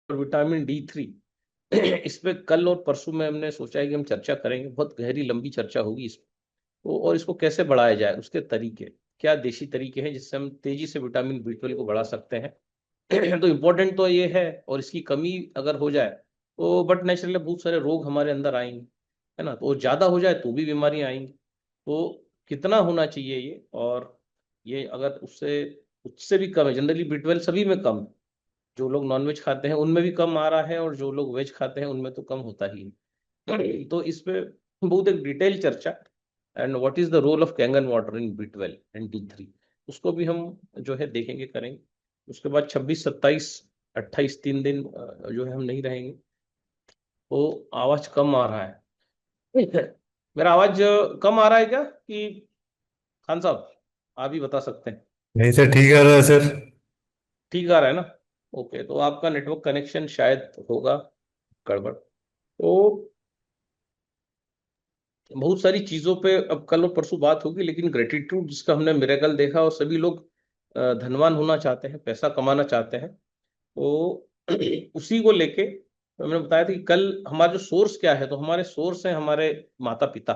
और vitamin D3 इस पे कल और परसों में हमने सोचा है कि हम चर्चा करेंगे। बहुत गहरी लंबी चर्चा होगी इस तो, और इसको कैसे बढ़ाया जाए, उसके तरीके क्या, देशी तरीके हैं जिससे हम तेजी से विटामिन B12 को बढ़ा सकते हैं। तो इम्पोर्टेंट तो ये है, और इसकी कमी अगर हो जाए तो बट नेचुरली बहुत सारे रोग हमारे अंदर आएंगे, है ना। तो ज्यादा हो जाए तो भी बीमारियां आएंगी। तो कितना होना चाहिए ये, और ये अगर उससे उससे भी कम है, जनरली B12 सभी में कम है। जो लोग नॉनवेज खाते हैं उनमें भी कम आ रहा है, और जो लोग वेज खाते हैं उनमें तो कम होता ही है। तो इस पे बहुत एक डिटेल चर्चा, and what is the role of Kangen water in B12 and D3, उसको भी हम जो है देखेंगे, करेंगे। उसके बाद 26, 27, 28 3 दिन जो है हम नहीं रहेंगे। तो आवाज कम आ रहा है। ठीक है। मेरा आवाज कम आ रहा है क्या, कि खान साहब आप ही बता सकते हैं। नहीं सर, ठीक आ रहा है सर। ठीक आ रहा है ना। ओके, तो आपका नेटवर्क कनेक्शन शायद होगा गड़बड़। तो बहुत सारी चीजों पे अब कल और परसों बात होगी, लेकिन ग्रेटिट्यूड जिसका हमने मिरेकल देखा, और सभी लोग धनवान होना चाहते हैं, पैसा कमाना चाहते हैं। तो उसी को लेके तो मैंने बताया था कि कल हमारा जो सोर्स क्या है, तो हमारे सोर्स है हमारे माता पिता,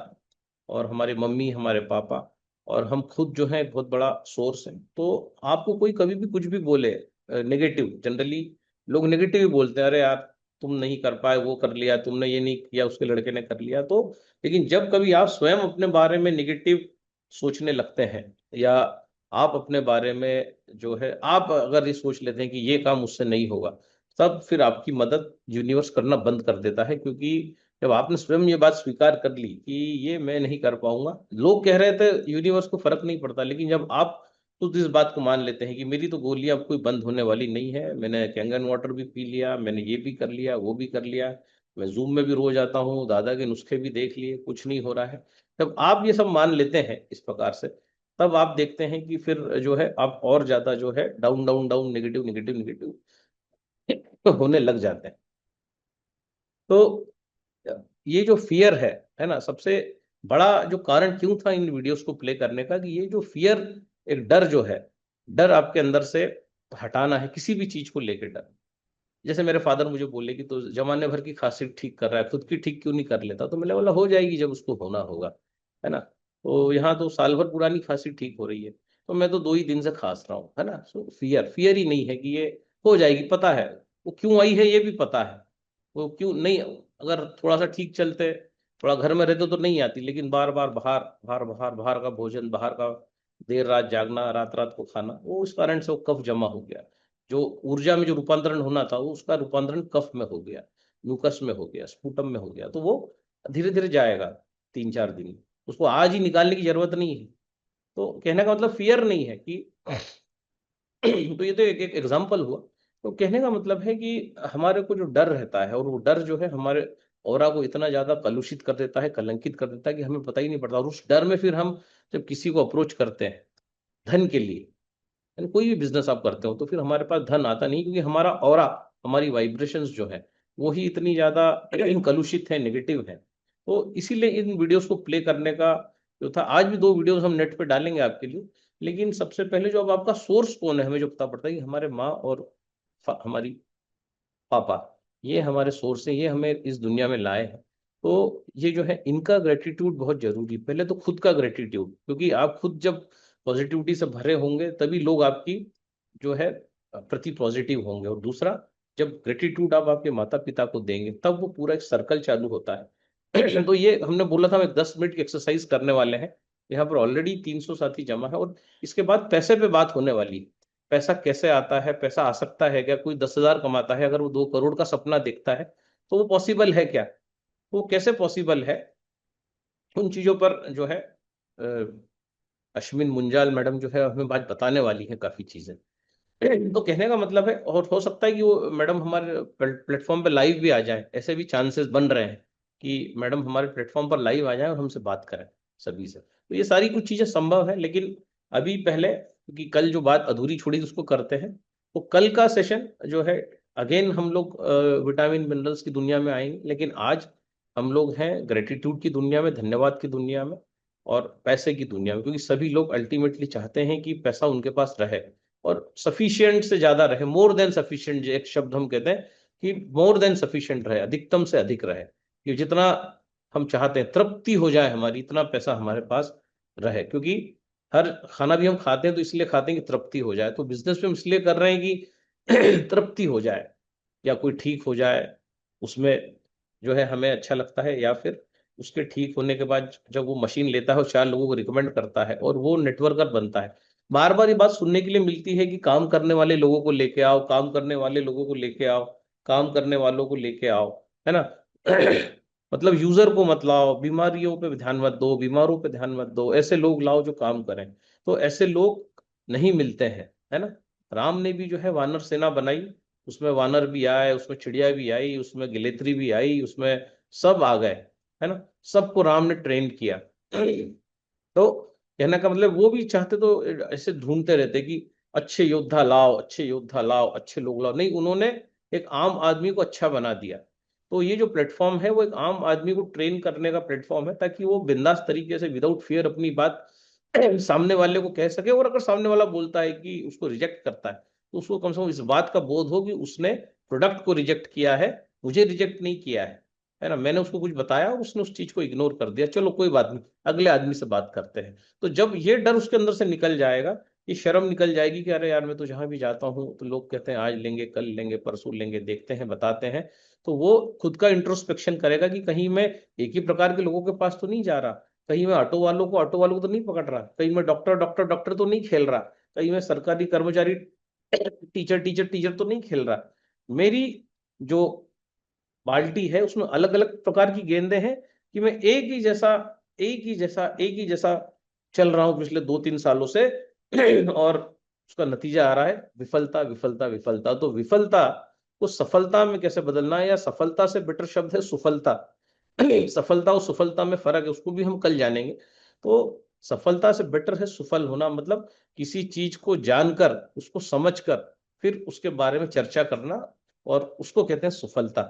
और हमारे मम्मी, हमारे पापा, और हम खुद जो है बहुत बड़ा सोर्स है। तो आपको कोई कभी भी कुछ भी बोले नेगेटिव, जनरली लोग नेगेटिव ही बोलते हैं, अरे यार तुम नहीं कर पाए, वो कर लिया, तुमने ये नहीं किया, उसके लड़के ने कर लिया। तो लेकिन जब कभी आप स्वयं अपने बारे में निगेटिव सोचने लगते हैं, या आप अपने बारे में जो है, आप अगर ये सोच लेते हैं कि ये काम मुझसे नहीं होगा, तब फिर आपकी मदद यूनिवर्स करना बंद कर देता है। क्योंकि जब आपने स्वयं ये बात स्वीकार कर ली कि ये मैं नहीं कर पाऊंगा, लोग कह रहे थे, यूनिवर्स को फर्क नहीं पड़ता, लेकिन जब आप खुद इस बात को मान लेते हैं कि मेरी तो गोलियां अब कोई बंद होने वाली नहीं है, मैंने कैंगन वाटर भी पी लिया, मैंने ये भी कर लिया, वो भी कर लिया, मैं जूम में भी रोज आता हूँ, दादा के नुस्खे भी देख लिए, कुछ नहीं हो रहा है। जब आप ये सब मान लेते हैं इस प्रकार से, तब आप देखते हैं कि फिर जो है आप और ज्यादा जो है down down down, negative negative negative होने लग जाते हैं। तो ये जो फियर है ना, सबसे बड़ा जो कारण क्यों था इन वीडियोस को प्ले करने का, कि ये जो फियर, एक डर जो है, डर आपके अंदर से हटाना है, किसी भी चीज को लेकर डर। जैसे मेरे फादर मुझे बोले कि तो जमाने भर की खांसी ठीक कर रहा है, खुद की ठीक क्यों नहीं कर लेता, तो मैंने बोला हो जाएगी जब उसको होना होगा, है ना। तो यहाँ तो साल भर पुरानी खांसी ठीक हो रही है, तो मैं तो 2 ही दिन से खांस रहा हूँ, है ना। सो फियर फियर ही नहीं है कि ये हो जाएगी, पता है वो क्यों आई है, ये भी पता है वो क्यों नहीं। अगर थोड़ा सा ठीक चलते, थोड़ा घर में रहते तो नहीं आती, लेकिन बार बार बाहर बाहर बाहर बाहर का भोजन, बाहर का देर रात जागना, रात रात को खाना, वो उस कारण से वो कफ जमा हो गया। जो ऊर्जा में जो रूपांतरण होना था, वो उसका रूपांतरण कफ में हो गया, म्यूकस में हो गया, स्पूटम में हो गया। तो वो धीरे धीरे जाएगा, 3 4 दिन में। उसको आज ही निकालने की जरूरत नहीं है। तो कहने का मतलब फियर नहीं है कि तो ये तो एक एक एग्जाम्पल हुआ। तो कहने का मतलब है कि हमारे को जो डर रहता है, और वो डर जो है हमारे ऑरा को इतना ज्यादा कलुषित कर देता है, कलंकित कर देता है, कि हमें पता ही नहीं पड़ता। और उस डर में फिर हम जब किसी को अप्रोच करते हैं धन के लिए, यानी कोई भी बिजनेस आप करते हो, तो फिर हमारे पास धन आता नहीं, क्योंकि हमारा ऑरा, हमारी वाइब्रेशंस जो है, वो ही इतनी ज्यादा कलुषित है, नेगेटिव है। तो इसीलिए इन वीडियोस को प्ले करने का जो था, आज भी 2 वीडियोस हम नेट पे डालेंगे आपके लिए। लेकिन सबसे पहले जो अब आपका सोर्स कौन है, हमें जो पता पड़ता है कि हमारे माँ और हमारी पापा, ये हमारे सोर्स है, ये हमें इस दुनिया में लाए हैं। तो ये जो है, इनका ग्रेटिट्यूड बहुत जरूरी है। पहले तो खुद का ग्रेटिट्यूड, क्योंकि आप खुद जब पॉजिटिविटी से भरे होंगे, तभी लोग आपकी जो है प्रति पॉजिटिव होंगे। और दूसरा, जब ग्रेटिट्यूड आप आपके माता पिता को देंगे, तब वो पूरा एक सर्कल चालू होता है। तो ये हमने बोला था, हम 10 मिनट की एक्सरसाइज करने वाले हैं। यहाँ पर ऑलरेडी 300 साथी जमा है, और इसके बाद पैसे पे बात होने वाली है। पैसा कैसे आता है, पैसा आ सकता है क्या, कोई 10,000 कमाता है, अगर वो 2 करोड़ का सपना देखता है, तो वो पॉसिबल है क्या, वो कैसे पॉसिबल है। उन चीजों पर जो है अश्विन मुंजाल मैडम जो है हमें बात बताने वाली है, काफी चीजें। तो कहने का मतलब है, और हो सकता है कि वो मैडम हमारे प्लेटफॉर्म पर लाइव भी आ जाए, ऐसे भी चांसेस बन रहे हैं कि मैडम हमारे प्लेटफॉर्म पर लाइव आ जाए और हमसे बात करें सभी से। तो ये सारी कुछ चीजें संभव है, लेकिन अभी पहले, क्योंकि कल जो बात अधूरी छोड़ी उसको करते हैं। तो कल का सेशन जो है, अगेन हम लोग विटामिन मिनरल्स की दुनिया में आएंगे, लेकिन आज हम लोग हैं ग्रेटिट्यूड की दुनिया में, धन्यवाद की दुनिया में, और पैसे की दुनिया में। क्योंकि सभी लोग अल्टीमेटली चाहते हैं कि पैसा उनके पास रहे, और सफिशिएंट से ज्यादा रहे, मोर देन सफिशिएंट, एक शब्द हम कहते हैं, कि मोर देन सफिशिएंट रहे, अधिकतम से अधिक रहे, कि जितना हम चाहते हैं तृप्ति हो जाए हमारी, इतना पैसा हमारे पास रहे। क्योंकि हर खाना भी हम खाते हैं तो इसलिए खाते हैं कि तृप्ति हो जाए, तो बिजनेस भी हम इसलिए कर रहे हैं कि तृप्ति हो जाए या कोई ठीक हो जाए, उसमें जो है हमें अच्छा लगता है, या फिर उसके ठीक होने के बाद जब वो मशीन लेता है और चार लोगों को रिकमेंड करता है और वो नेटवर्कर बनता है। बार बार ये बात सुनने के लिए मिलती है कि काम करने वाले लोगों को लेके आओ, काम करने वाले लोगों को लेके आओ, काम करने वालों को लेके आओ, है ना। मतलब यूजर को मत लाओ, बीमारियों पे ध्यान मत दो, बीमारों पे ध्यान मत दो, ऐसे लोग लाओ जो काम करें। तो ऐसे लोग नहीं मिलते हैं, है ना। राम ने भी जो है वानर सेना बनाई, उसमें वानर भी आए, उसमें चिड़िया भी आई, उसमें गिलेत्री भी आई, उसमें सब आ गए, है ना। सबको राम ने ट्रेन किया। तो कहने का मतलब वो भी चाहते तो ऐसे ढूंढते रहते कि अच्छे योद्धा लाओ, अच्छे योद्धा लाओ, अच्छे लोग लाओ, नहीं, उन्होंने एक आम आदमी को अच्छा बना दिया। तो ये जो प्लेटफॉर्म है वो एक आम आदमी को ट्रेन करने का प्लेटफॉर्म है, ताकि वो बिंदास तरीके से विदाउट फियर अपनी बात सामने वाले को कह सके। और अगर सामने वाला बोलता है कि उसको रिजेक्ट करता है, तो उसको कम से कम इस बात का बोध हो कि उसने प्रोडक्ट को रिजेक्ट किया है, मुझे रिजेक्ट नहीं किया है ना। मैंने उसको कुछ बताया और उसने उस चीज को इग्नोर कर दिया, चलो कोई बात नहीं, अगले आदमी से बात करते हैं। तो जब ये डर उसके अंदर से निकल जाएगा, ये शर्म निकल जाएगी कि अरे यार मैं तो जहां भी जाता हूँ तो लोग कहते हैं आज लेंगे, कल लेंगे, परसों लेंगे, देखते हैं, बताते हैं, तो वो खुद का इंट्रोस्पेक्शन करेगा कि कहीं मैं एक ही प्रकार के लोगों के पास तो नहीं जा रहा, कहीं मैं ऑटो वालों को तो नहीं पकड़ रहा, कहीं मैं डॉक्टर तो नहीं खेल रहा, कहीं मैं सरकारी कर्मचारी टीचर तो नहीं खेल रहा। मेरी जो बाल्टी है उसमें अलग अलग प्रकार की गेंदें हैं, कि मैं एक ही जैसा चल रहा हूं पिछले 2-3 सालों से। और उसका नतीजा आ रहा है विफलता, विफलता, विफलता। तो विफलता को सफलता में कैसे बदलना है, या सफलता से बेटर शब्द है सुफलता। सफलता और सुफलता में फर्क है, उसको भी हम कल जानेंगे। तो सफलता से बेटर है सुफल होना, मतलब किसी चीज को जानकर, उसको समझकर, फिर उसके बारे में चर्चा करना, और उसको कहते हैं सफलता।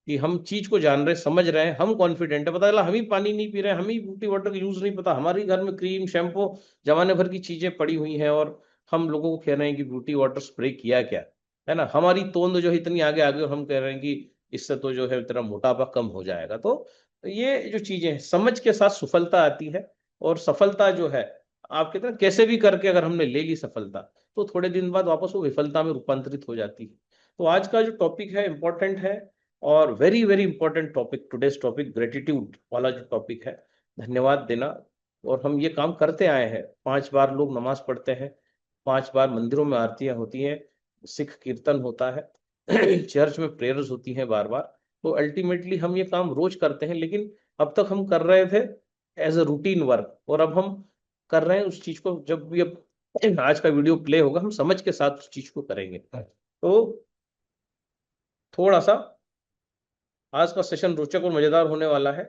कि हम चीज को जान रहे, समझ रहे हैं, हम कॉन्फिडेंट है, पता चला हम ही पानी नहीं पी रहे हैं, हम ही ब्यूटी वाटर का यूज नहीं पता, हमारे घर में क्रीम शैम्पू जमाने भर की चीजें पड़ी हुई हैं, और हम लोगों को कह रहे हैं कि ब्यूटी वाटर स्प्रे किया क्या, है ना। हमारी तोंद जो है इतनी आगे आगे, और हम कह रहे हैं कि इससे तो जो है तेरा मोटापा कम हो जाएगा। तो ये जो चीजें हैं, समझ के साथ सफलता आती है। और सफलता जो है, आप कहते हैं कैसे भी करके अगर हमने ले ली सफलता, तो थोड़े दिन बाद वापस वो विफलता में रूपांतरित हो जाती है। तो आज का जो टॉपिक है इंपॉर्टेंट है, और very very important topic, today's topic gratitude वाला जो टॉपिक है, धन्यवाद देना। और हम ये काम करते आए हैं, 5 बार लोग नमाज पढ़ते हैं, 5 बार मंदिरों में आरतियां होती हैं, सिख कीर्तन होता है, चर्च में प्रेयर्स होती हैं बार बार। तो अल्टीमेटली हम ये काम रोज करते हैं, लेकिन अब तक हम कर रहे थे एज अ रूटीन वर्क, और अब हम कर रहे हैं उस चीज को, जब भी अब आज का वीडियो प्ले होगा हम समझ के साथ उस चीज को करेंगे। तो थोड़ा सा आज का सेशन रोचक और मजेदार होने वाला है।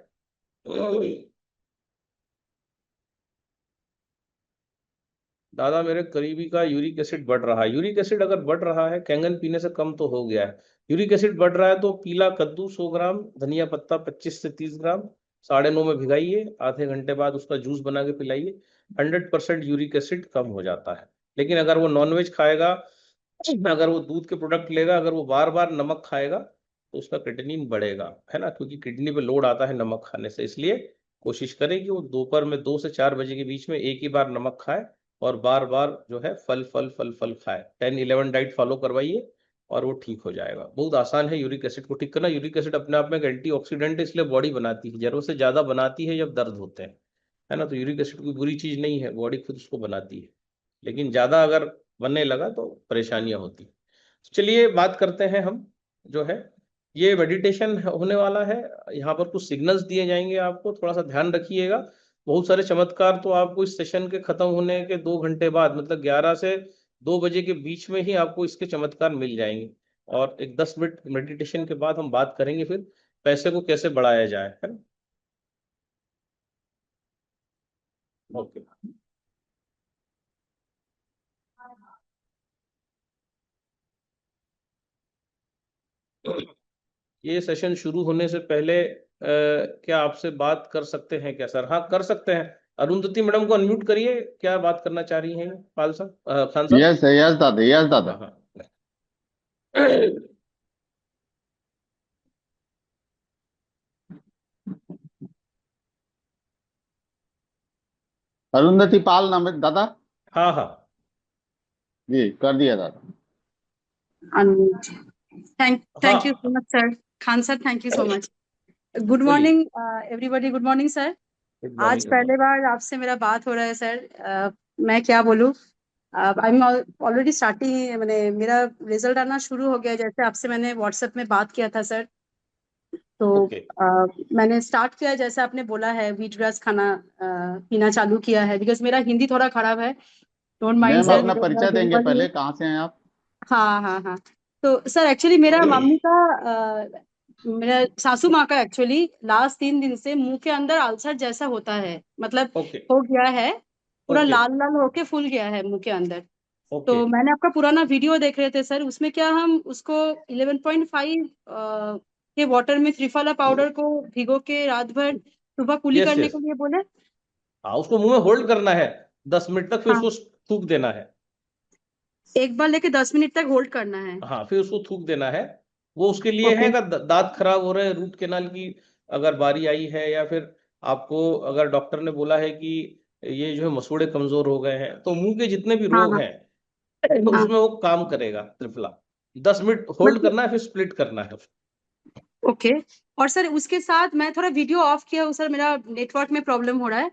दादा मेरे करीबी का यूरिक एसिड बढ़ रहा है। यूरिक एसिड अगर बढ़ रहा है, कैंगन पीने से कम तो हो गया है। यूरिक एसिड बढ़ रहा है तो पीला कद्दू 100 ग्राम, धनिया पत्ता 25 से 30 ग्राम 9:30 में भिगाइए, आधे घंटे बाद उसका जूस बना के पिलाइए, 100% यूरिक एसिड कम हो जाता है। लेकिन अगर वो नॉनवेज खाएगा, अगर वो दूध के प्रोडक्ट लेगा, अगर वो बार बार नमक खाएगा, तो उसका क्रिएटिनिन बढ़ेगा, है ना। क्योंकि किडनी पे लोड आता है नमक खाने से, इसलिए कोशिश करें कि वो दोपहर में 2 से 4 बजे के बीच में एक ही बार नमक खाए, और बार बार जो है फल फल फल फल खाए, 10-11 डाइट फॉलो करवाइए, और वो ठीक हो जाएगा। बहुत आसान है यूरिक एसिड को ठीक करना। यूरिक एसिड अपने आप में एक एंटीऑक्सीडेंट है, इसलिए बॉडी बनाती है, जरूरत से ज्यादा बनाती है जब दर्द होते हैं, है ना। तो यूरिक एसिड कोई बुरी चीज नहीं है, बॉडी खुद उसको बनाती है, लेकिन ज्यादा अगर बनने लगा तो परेशानियां होती। चलिए बात करते हैं हम, जो है ये मेडिटेशन होने वाला है। यहाँ पर कुछ सिग्नल्स दिए जाएंगे, आपको थोड़ा सा ध्यान रखिएगा। बहुत सारे चमत्कार तो आपको इस सेशन के खत्म होने के 2 घंटे बाद, मतलब 11 से 2 बजे के बीच में ही आपको इसके चमत्कार मिल जाएंगे। और एक 10 मिनट मेडिटेशन के बाद हम बात करेंगे फिर पैसे को कैसे बढ़ाया जाए, है ना। ओके। ये सेशन शुरू होने से पहले क्या आपसे बात कर सकते हैं क्या सर? हाँ कर सकते हैं। अरुंधति मैडम को अनम्यूट करिए, क्या बात करना चाह रही हैं पाल साहब, खान साहब? यस यस दादा, यस हाँ दादा। हाँ। अरुंधति पाल नाम है दादा। हाँ हाँ। जी कर दिया दादा। Unmute. Thank you so हाँ much, sir. Khan sir, thank you so much. Good बोलिए। Morning everybody, good morning sir. Good आज मॉर्निंग, गुड पहले मॉर्निंग। बार आपसे मेरा बात हो रहा है सर। मैं क्या बोलूँ, आई एम ऑलरेडी स्टार्टिंग, मैंने मेरा रिजल्ट आना शुरू हो गया जैसे आपसे मैंने व्हाट्सएप में बात किया था सर। तो ओके। मैंने स्टार्ट किया जैसे आपने बोला है, व्हीट ग्रास खाना पीना चालू किया है, बिकॉज मेरा हिंदी थोड़ा खराब है। डोंट माइंड मैम सर, अपना बिकॉज मैं परिचय देंगे बंगाली पहले, हूँ। कहाँ से हैं आप? हाँ हाँ हाँ। तो सर एक्चुअली मेरा मम्मी का मेरा सासू माँ का एक्चुअली लास्ट 3 दिन से मुंह के अंदर अल्सर जैसा होता है, मतलब ओके। हो गया है, पूरा ओके। लाल लाल होके फूल गया है मुंह के अंदर। ओके। तो मैंने आपका पुराना वीडियो देख रहे थे सर, उसमें क्या हम उसको 11.5 के वाटर में त्रिफला पाउडर को भिगो के रात भर सुबह कुली यस करने यस। के लिए बोले। हाँ, उसको मुंह में होल्ड करना है 10 मिनट तक, फिर हाँ, उसको थूक देना है। एक बार लेके 10 मिनट तक होल्ड करना है। हाँ, फिर उसको थूक देना है। वो उसके लिए है ओके। अगर दांत खराब हो रहे हैं, रूट कैनाल की अगर बारी आई है, या फिर आपको अगर डॉक्टर ने बोला है कि ये जो है मसूड़े कमजोर हो गए हैं, तो मुंह के जितने भी हाँ रोग हाँ हैं तो हाँ। उसमें वो काम करेगा त्रिफला। 10 मिनट होल्ड मतलब करना है, फिर स्प्लिट करना है। ओके। और सर उसके साथ मैं थोड़ा वीडियो ऑफ किया हूँ सर, मेरा नेटवर्क में प्रॉब्लम हो रहा है।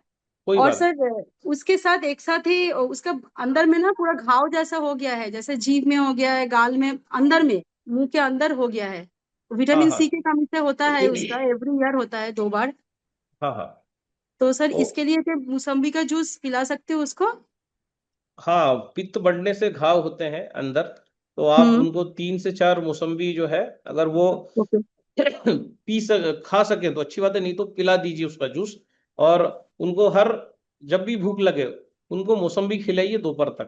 कोई और बात नहीं। सर उसके साथ एक साथ ही उसका अंदर में ना पूरा घाव जैसा हो गया है, जैसे जीभ में हो गया है, गाल में, अंदर में, मुंह के अंदर हो गया है। हाँ विटामिन हाँ। सी की कमी से होता है उसका, एवरी ईयर होता है 2 बार। हाँ हाँ। तो सर ओ, इसके लिए क्या मौसम्बी का जूस पिला सकते हो उसको? हाँ, पित्त बढ़ने से घाव होते हैं अंदर, तो आप हम्म। उनको 3 से 4 मौसम्बी जो है, अगर वो ओके। खा सके तो अच्छी बात है, नहीं तो पिला दीजिए उसका जूस। और उनको हर जब भी भूख लगे उनको मौसम्बी खिलाइए दोपहर तक।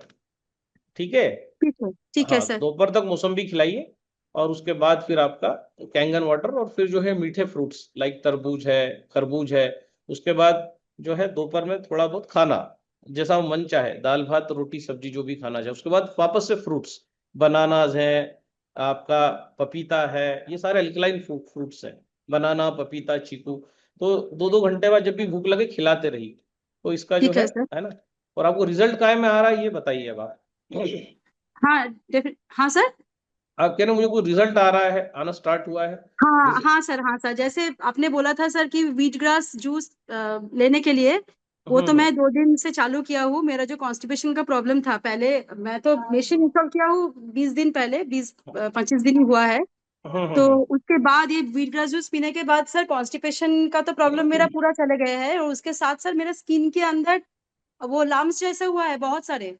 ठीक है। ठीक है, ठीक है हाँ, सर। दोपहर तक मौसम्बी खिलाइए। और उसके बाद फिर आपका कैंगन वाटर, और फिर जो है मीठे फ्रूट्स लाइक तरबूज है, खरबूज है। उसके बाद जो है दोपहर में थोड़ा बहुत खाना, जैसा मन चाहे, दाल भात रोटी सब्जी जो भी खाना चाहे। उसके बाद वापस से फ्रूट्स, बनानाज है, आपका पपीता है, ये सारे अल्कलाइन फ्रूट्स हैं। बनाना, पपीता, चीकू। तो 2-2 घंटे बाद जब भी भूख लगे खिलाते रहिए। तो इसका जो ठीक है सर। है ना। और आपको रिजल्ट काय में आ रहा है ये बताइए अब आप। हाँ हाँ सर। आप कह रहे हैं मुझे कोई रिजल्ट आ रहा है, आना स्टार्ट हुआ है। हाँ रिज- हाँ सर, हाँ सर, जैसे आपने बोला था सर कि व्हीट ग्रास जूस लेने के लिए, वो तो मैं 2 दिन से चालू किया हूँ। मेरा जो कॉन्स्टिपेशन का प्रॉब्लम था पहले, मैं तो मशीन इंस्टॉल किया हूँ 20 दिन पहले, 20-25 दिन ही हुआ है। तो हम्म। उसके बाद ये व्हीट ग्रास जूस पीने के बाद सर कॉन्स्टिपेशन का तो प्रॉब्लम मेरा पूरा चले गया है, और उसके साथ सर मेरे स्किन के अंदर वो लाम्स जैसे हुआ है बहुत सारे।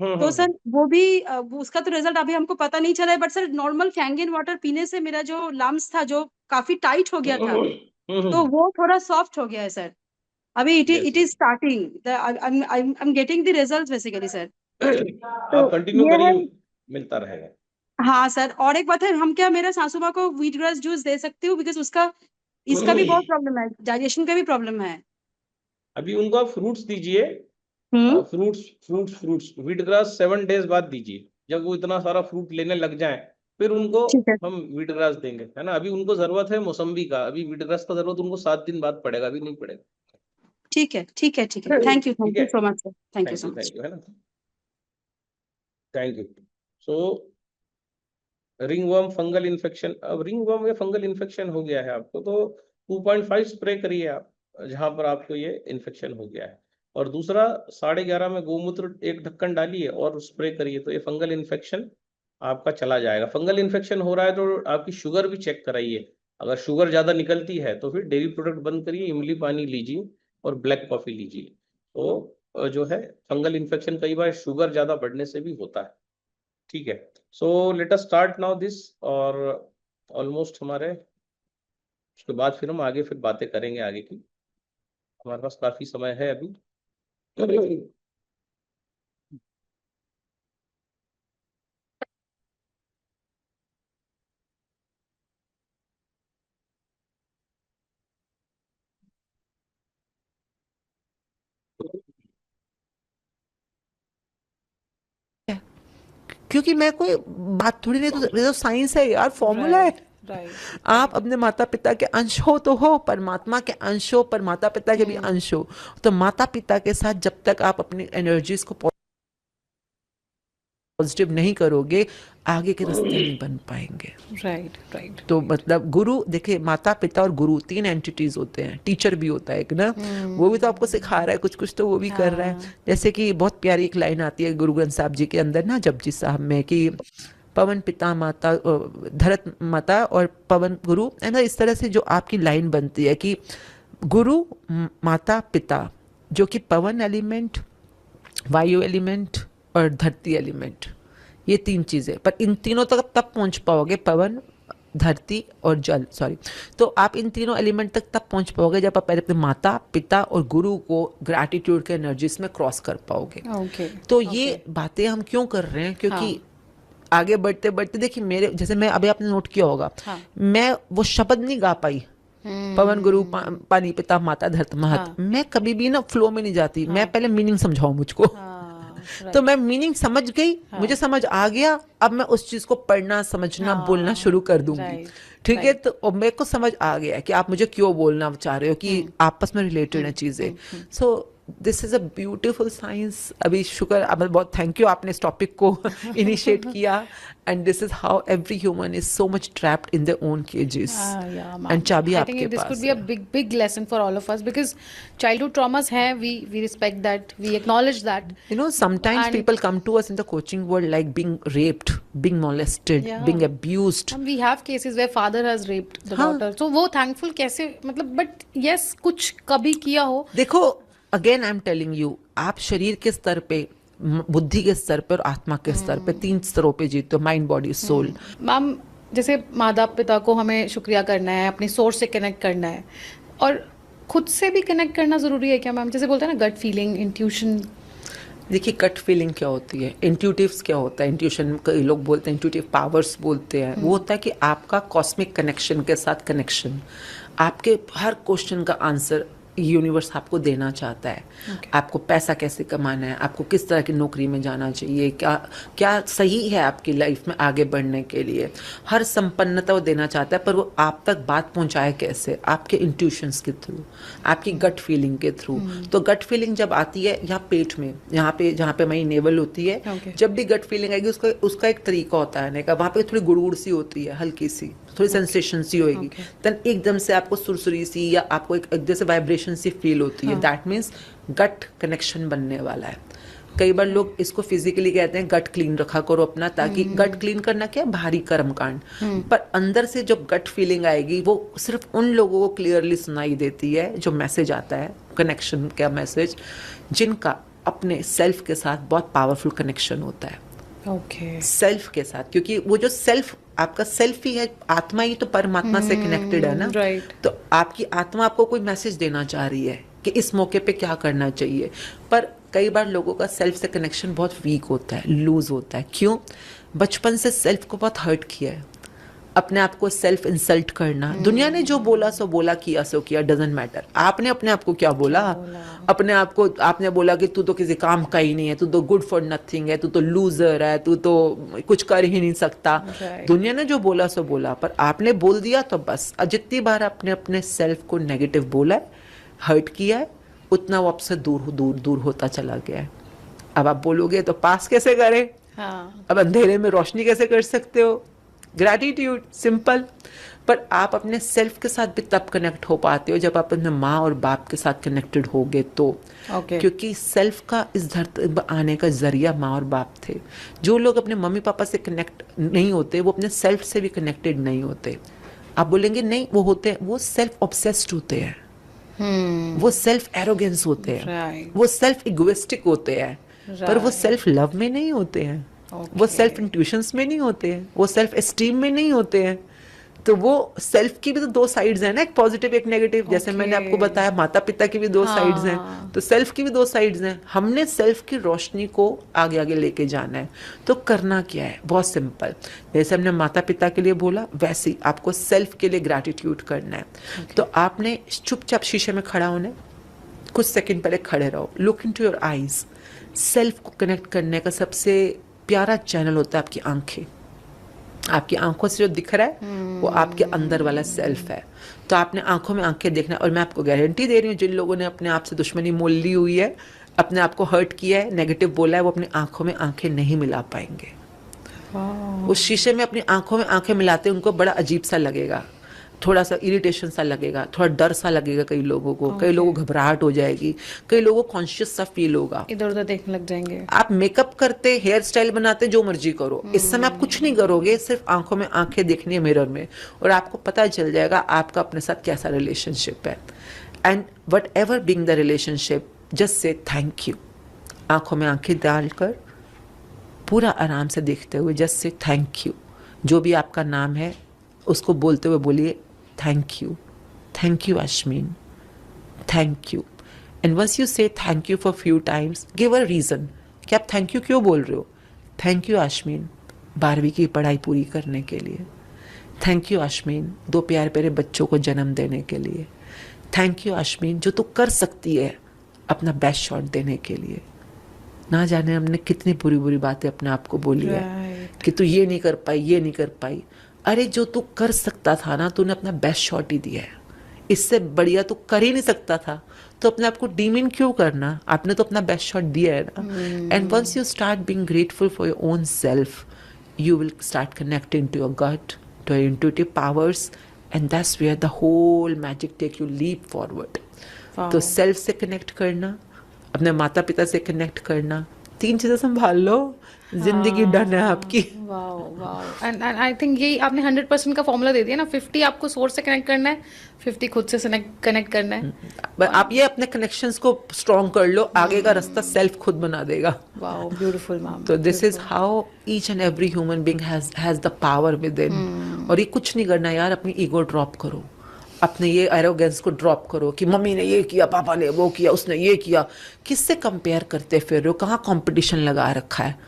तो सर हम्म। वो भी उसका तो रिजल्ट अभी हमको पता नहीं चला है, but sir normal Kangen water पीने से मेरा जो लम्स था जो काफी टाइट हो गया था, तो वो थोड़ा सॉफ्ट हो गया है सर। अभी it yes it is yes. Starting, I am getting the results basically sir. तो आप कंटिन्यू ये है। करिए, मिलता रहेगा। हाँ सर, और एक बात है, हम क्या मेरा सासू माँ को व्हीट ग्रास जूस दे सकती हूँ, बिकॉज उसका इसका भी बहुत प्रॉब्लम है, डाइजेशन का भी प्रॉब्लम है। अभी उनको आप फ्रूट्स दीजिए। हम्म। Fruits fruits fruits wheat grass 7 days बाद दीजिए, जब वो इतना सारा फ्रूट लेने लग जाएं, फिर उनको ठीक है। हम व्हीट ग्रास देंगे, है ना। अभी उनको जरूरत है मौसम्बी का, अभी व्हीट ग्रास का जरूरत उनको 7 दिन बाद पड़ेगा, अभी नहीं पड़ेगा। ठीक है, ठीक है, ठीक है, ठीक थैंक है। You so much sir, thank you so much. Thank you, है ना। Thank you. So ring worm fungal infection, अब रिंग वर्म या फंगल इन्फेक्शन हो गया है आपको, तो 2.5 स्प्रे करिए आप जहां पर आपको ये इन्फेक्शन हो गया है। और दूसरा, 11:30 में गोमूत्र एक ढक्कन डालिए और स्प्रे करिए, तो ये फंगल इन्फेक्शन आपका चला जाएगा। फंगल इन्फेक्शन हो रहा है तो आपकी शुगर भी चेक कराइए। अगर शुगर ज्यादा निकलती है तो फिर डेयरी प्रोडक्ट बंद करिए, इमली पानी लीजिए और ब्लैक कॉफी लीजिए। तो जो है फंगल इन्फेक्शन कई बार शुगर ज्यादा बढ़ने से भी होता है। ठीक है। So let us start now this. और ऑलमोस्ट हमारे, उसके बाद फिर हम आगे फिर बातें करेंगे आगे की। हमारे पास काफी समय है अभी। क्योंकि मैं कोई बात थोड़ी नहीं, तो ये तो साइंस है यार, फॉर्मूला है। राइट आप अपने माता पिता के अंश हो तो हो, परमात्मा के अंश हो, पर माता पिता के भी अंश हो। तो माता पिता के साथ जब तक आप अपनी एनर्जीज को पॉजिटिव नहीं करोगे, आगे के रास्ते नहीं बन पाएंगे। राइट राइट तो मतलब गुरु, देखिए माता पिता और गुरु 3 एंटिटीज होते हैं। टीचर भी होता है एक ना, वो भी तो आपको सिखा रहा है कुछ कुछ, तो वो भी कर रहा है। जैसे कि बहुत प्यारी एक लाइन आती है गुरु ग्रंथ साहब जी के अंदर ना, जपजी साहब में, कि पवन पिता माता, धरत माता और पवन गुरु, है ना। इस तरह से जो आपकी लाइन बनती है कि गुरु माता पिता, जो कि पवन एलिमेंट, वायु एलिमेंट और धरती एलिमेंट, ये 3 चीजें। पर इन तीनों तक तब पहुंच पाओगे, पवन, धरती और जल, सॉरी, तो आप इन तीनों एलिमेंट तक तब पहुंच पाओगे जब आप पहले अपने माता पिता और गुरु को ग्रैटिट्यूड के एनर्जीज में क्रॉस कर पाओगे। ओके तो ये बातें हम क्यों कर रहे हैं, क्योंकि आगे बढ़ते बढ़ते देखिए, मेरे जैसे, मैं अभी आपने नोट किया होगा, मैं वो शब्द नहीं गा पाई, पवन गुरु पानी पिता माता धरती महत, मैं कभी भी ना फ्लो में नहीं जाती। मैं पहले मीनिंग समझाऊं मुझको, तो मैं मीनिंग समझ गई, मुझे समझ आ गया, अब मैं उस चीज को पढ़ना समझना बोलना शुरू कर दूंगी। ठीक है, तो मेरे को समझ आ गया कि आप मुझे क्यों बोलना चाह रहे हो, कि आपस में रिलेटेड है चीजें। So this is a beautiful science. अभी शुक्र, अब बहुत थैंक यू, आपने इस टॉपिक को इनिशिएट किया। And this is how every human is so much trapped in their own cages, and चाबी आपके पास है। This could be a big lesson for all of us, because childhood traumas है, we respect that, we acknowledge that. You know, sometimes people come to us in the coaching world like being raped, being molested, being abused. We have cases where father has raped the daughter. So वो thankful कैसे, मतलब, but yes, कुछ कभी किया हो। देखो, again I am telling you, आप शरीर के स्तर पे, बुद्धि के स्तर पे और आत्मा के स्तर पे, 3 स्तरों पे जीते हो, माइंड बॉडी सोल। मैम, जैसे माता पिता को हमें शुक्रिया करना है, अपनी सोर्स से कनेक्ट करना है, और खुद से भी कनेक्ट करना जरूरी है क्या मैम? जैसे बोलते हैं ना, गट फीलिंग, इंट्यूशन। देखिए, गट फीलिंग क्या होती है, इंट्यूटिव्स क्या होता है, इंट्यूशन लोग बोलते हैं, इंट्यूटिव पावर्स बोलते हैं। वो होता है कि आपका कॉस्मिक कनेक्शन के साथ कनेक्शन, आपके हर क्वेश्चन का आंसर यूनिवर्स आपको देना चाहता है। आपको पैसा कैसे कमाना है, आपको किस तरह की नौकरी में जाना चाहिए, क्या क्या सही है आपकी लाइफ में आगे बढ़ने के लिए, हर संपन्नता वो देना चाहता है। पर वो आप तक बात पहुंचाए कैसे, आपके इंट्यूशंस के थ्रू, आपकी गट फीलिंग के थ्रू। तो गट फीलिंग जब आती है यहाँ पेट में, यहाँ पे जहाँ पे हमारी नेवल होती है, जब भी गट फीलिंग आएगी, उसका एक तरीका होता है आने का। वहाँ पे थोड़ी गुड़गुड़ सी होती है, हल्की सी, थोड़ी सेंसेशन सी होगी, देन एकदम से आपको सुरसुरी सी, या आपको एक जैसे वाइब्रेशन सी फील होती है। दैट मीन्स गट कनेक्शन बनने वाला है। कई बार लोग इसको फिजिकली कहते हैं, गट क्लीन रखा करो अपना, ताकि गट क्लीन करना क्या है, बाहरी कर्मकांड, पर अंदर से जो गट फीलिंग आएगी, वो सिर्फ उन लोगों को क्लियरली सुनाई देती है जो मैसेज आता है, कनेक्शन का मैसेज, जिनका अपने सेल्फ के साथ बहुत पावरफुल कनेक्शन होता है। सेल्फ के साथ, क्योंकि वो जो सेल्फ, आपका सेल्फ ही है, आत्मा ही तो परमात्मा से कनेक्टेड है ना। तो आपकी आत्मा आपको कोई मैसेज देना चाह रही है कि इस मौके पे क्या करना चाहिए। पर कई बार लोगों का सेल्फ से कनेक्शन बहुत वीक होता है, लूज होता है। क्यों? बचपन से सेल्फ को बहुत हर्ट किया है, अपने आप को सेल्फ इंसल्ट करना। दुनिया ने जो बोला सो बोला, किया सो किया, डजंट मैटर। आपने अपने आप को क्या बोला? अपने आप को आपने बोला कि तू तो किसी काम का ही नहीं है, तू तो गुड फॉर नथिंग है, तू तो लूजर है, तू तो कुछ कर ही नहीं सकता। दुनिया ने जो बोला सो बोला, पर आपने बोल दिया तो बस। जितनी बार आपने अपने सेल्फ को नेगेटिव बोला है, हर्ट किया है, उतना वो आपसे दूर दूर दूर होता चला गया है। अब आप बोलोगे तो पास कैसे करें? अब अंधेरे में रोशनी कैसे कर सकते हो? Gratitude, simple. पर आप अपने सेल्फ के साथ भी तब कनेक्ट हो पाते हो जब आप अपने माँ और बाप के साथ कनेक्टेड होगे तो। क्योंकि सेल्फ का इस धरती पर आने का जरिया माँ और बाप थे। जो लोग अपने मम्मी पापा से कनेक्ट नहीं होते, वो अपने सेल्फ से भी कनेक्टेड नहीं होते। आप बोलेंगे नहीं, वो होते हैं, वो सेल्फ ऑब्सेस्ड होते हैं, वो सेल्फ एरोगेंस होते हैं, वो सेल्फ इगोइस्टिक होते हैं, पर वो सेल्फ लव में नहीं होते हैं, वो सेल्फ इंट्यूशंस में नहीं होते हैं, वो सेल्फ एस्टीम में नहीं होते हैं। तो वो सेल्फ की भी तो 2 साइड्स हैं ना, एक पॉजिटिव एक नेगेटिव। जैसे मैंने आपको बताया, माता पिता की भी 2 साइड्स हैं, तो सेल्फ की भी 2 साइड्स हैं। हमने सेल्फ की रोशनी को आगे आगे लेके जाना है। तो करना क्या है? बहुत सिंपल। जैसे हमने माता पिता के लिए बोला, वैसे ही आपको सेल्फ के लिए ग्रैटिट्यूड करना है। तो आपने चुपचाप शीशे में खड़ा होना है, कुछ सेकंड पहले खड़े रहो, look into your eyes. Self को कनेक्ट करने का सबसे प्यारा चैनल होता है आपकी आंखें। आपकी आंखों से जो दिख रहा है वो आपके अंदर वाला सेल्फ है। तो आपने आंखों में आंखें देखना। और मैं आपको गारंटी दे रही हूँ, जिन लोगों ने अपने आप से दुश्मनी मोल ली हुई है, अपने आप को हर्ट किया है, नेगेटिव बोला है, वो अपनी आंखों में आंखें नहीं मिला पाएंगे। उस शीशे में अपनी आंखों में आंखें मिलाते उनको बड़ा अजीब सा लगेगा, थोड़ा सा इरिटेशन सा लगेगा, थोड़ा डर सा लगेगा कई लोगों को, कई लोगों को घबराहट हो जाएगी, कई लोगों को कॉन्शियस सा फील होगा, इधर उधर देखने लग जाएंगे। आप मेकअप करते, हेयर स्टाइल बनाते, जो मर्जी करो, इस समय आप कुछ नहीं करोगे, सिर्फ आंखों में आंखें देखनी है मिरर में, और आपको पता चल जाएगा आपका अपने साथ कैसा रिलेशनशिप है। And what ever being the relationship, just say thank you. आंखों में आंखें डालकर पूरा आराम से देखते हुए जस्ट से थैंक यू। जो भी आपका नाम है उसको बोलते हुए बोलिए thank you Ashmeen, thank you. And once you say thank you for few times, give a reason कि आप थैंक यू क्यों बोल रहे हो। थैंक यू अश्मीन 12वीं की पढ़ाई पूरी करने के लिए। थैंक यू अश्मीन 2 प्यारे प्यारे बच्चों को जन्म देने के लिए। थैंक यू अश्मीन जो तू कर सकती है अपना बेस्ट शॉट देने के लिए। ना जाने हमने कितनी बुरी बुरी बातें अपने आप को बोली है कि तू ये नहीं कर पाई, ये नहीं कर पाई। अरे जो तू कर सकता था ना, तूने अपना बेस्ट शॉट ही दिया है, इससे बढ़िया तू कर ही नहीं सकता था, तो अपने आप को डीमिन क्यों करना, आपने तो अपना बेस्ट शॉट दिया है ना। And once you start being grateful for your own self, you will start connecting to your gut, to your intuitive powers, and that's where the whole magic take you leap forward. तो self से connect करना, अपने माता पिता से connect करना, 3 चीजें संभाल लो, जिंदगी डन है आपकी। Wow wow. And I think यही आपने 100% का फॉर्मूला दे दिया ना। 50 आपको सोर्स से कनेक्ट करना है, 50 खुद से कनेक्ट करना है। आप ये अपने कनेक्शंस को स्ट्रॉन्ग कर लो, आगे का रास्ता सेल्फ खुद बना देगा। Wow, beautiful ma'am. तो this is how each and every human being has the power within. और ये कुछ नहीं करना यार, अपनी ईगो ड्रॉप करो, अपने ये एरोगेंस को ड्रॉप करो कि मम्मी ने ये किया, पापा ने वो किया, उसने ये किया। किससे कंपेयर करते फिर रहे हो, कहाँ कंपटीशन लगा रखा है,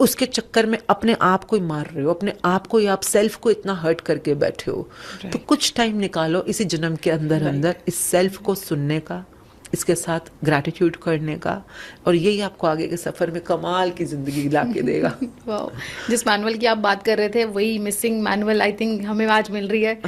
उसके चक्कर में अपने आप को ही मार रहे हो, अपने आप को ही, आप सेल्फ को इतना हर्ट करके बैठे हो। तो कुछ टाइम निकालो इसी जन्म के अंदर इस सेल्फ को सुनने का, इसके साथ ग्रैटिट्यूड करने का, और यही आपको आगे के सफर में कमाल की जिंदगी ला के देगा। वाओ, जिस मैनुअल की आप बात कर रहे थे वही मिसिंग मैनुअल आई थिंक हमें आज मिल रही है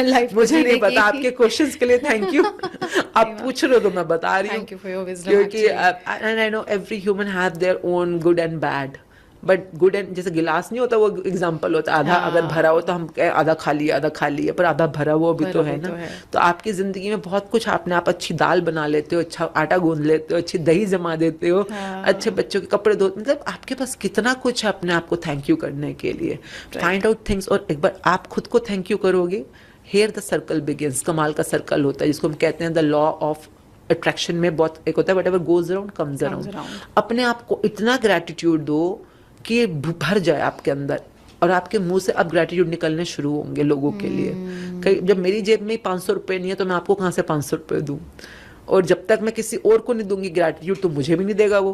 लाइफ। मुझे नहीं पता, आपके क्वेश्चंस के लिए थैंक यू। आप पूछ रहे हो तो मैं बता रही हूँ, thank you for your wisdom. क्योंकि I know every human have their own good and bad, but good and, जैसे गिलास नहीं होता, वो एग्जाम्पल होता है, आधा अगर भरा हो तो हम आधा खाली है, आधा खाली है, पर आधा भरा हुआ भी तो है ना। तो आपकी जिंदगी में बहुत कुछ, आपने आप अच्छी दाल बना लेते हो, अच्छा आटा गूंद लेते हो, अच्छी दही जमा देते हो, अच्छे बच्चों के कपड़े धो, मतलब आपके पास कितना कुछ है अपने आप को थैंक यू करने के लिए। फाइंड आउट थिंग्स, और एक बार आप खुद को थैंक यू करोगे, हियर द सर्कल बिगिंस। कमाल का सर्कल होता है जिसको हम कहते हैं द लॉ ऑफ अट्रैक्शन में बहुत एक होता है, whatever goes around comes around. अपने आप को इतना ग्रेटिट्यूड दो कि ये भर जाए आपके अंदर, और आपके मुंह से अब ग्रेटिट्यूड निकलने शुरू होंगे लोगों के लिए। कई, जब मेरी जेब में 500 रुपये नहीं है तो मैं आपको कहाँ से 500 रुपये दूँ, और जब तक मैं किसी और को नहीं दूंगी ग्रेटिट्यूड तो मुझे भी नहीं देगा वो।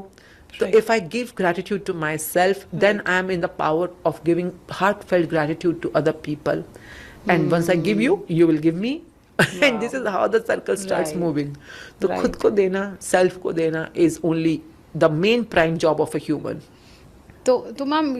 तो if I give gratitude to my self, then I am in the power of giving heartfelt gratitude to other people, and once I give you, you will give me, and this is how the circle starts moving. तो खुद को देना, self को देना is only the main prime job of a human. तो ma'am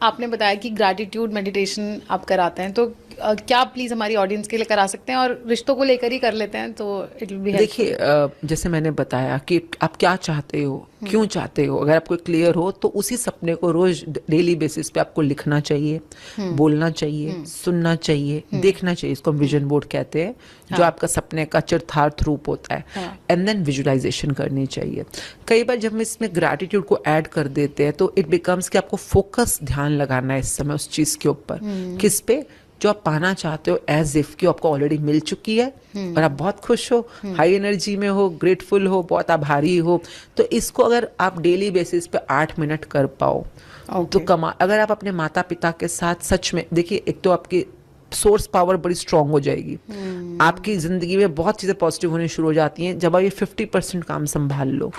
आपने बताया कि ग्रैटिट्यूड मेडिटेशन आप कराते हैं, तो क्या आप प्लीज हमारी ऑडियंस के लिए करा सकते हैं, और रिश्तों को लेकर ही कर लेते हैं तो इट विल बी। देखिए, जैसे मैंने बताया कि आप क्या चाहते हो, क्यों चाहते हो, अगर आपको क्लियर हो तो उसी सपने को रोज डेली बेसिस पे आपको लिखना चाहिए, बोलना चाहिए, सुनना चाहिए, देखना चाहिए। इसको हम विजन बोर्ड कहते हैं, जो आपका सपने का चरितार्थ रूप होता है। एंड देन विजुअलाइजेशन करनी चाहिए। कई बार जब हम इसमें ग्रैटिट्यूड को ऐड कर देते हैं तो इट बिकम्स कि आपको फोकस, ध्यान लगाना है इस समय उस चीज के ऊपर, किस पे, जो आप पाना चाहते हो, एज इफ कि आपको ऑलरेडी मिल चुकी है और आप बहुत खुश हो, हाई एनर्जी में हो, ग्रेटफुल हो, बहुत आभारी हो। तो इसको अगर आप डेली बेसिस पे 8 मिनट कर पाओ तो अगर आप अपने माता पिता के साथ सच में, देखिए एक तो आपकी सोर्स पावर बड़ी स्ट्रांग हो जाएगी, आपकी जिंदगी में बहुत चीजें पॉजिटिव होनी शुरू हो जाती हैं जब आप ये 50% काम संभाल लो।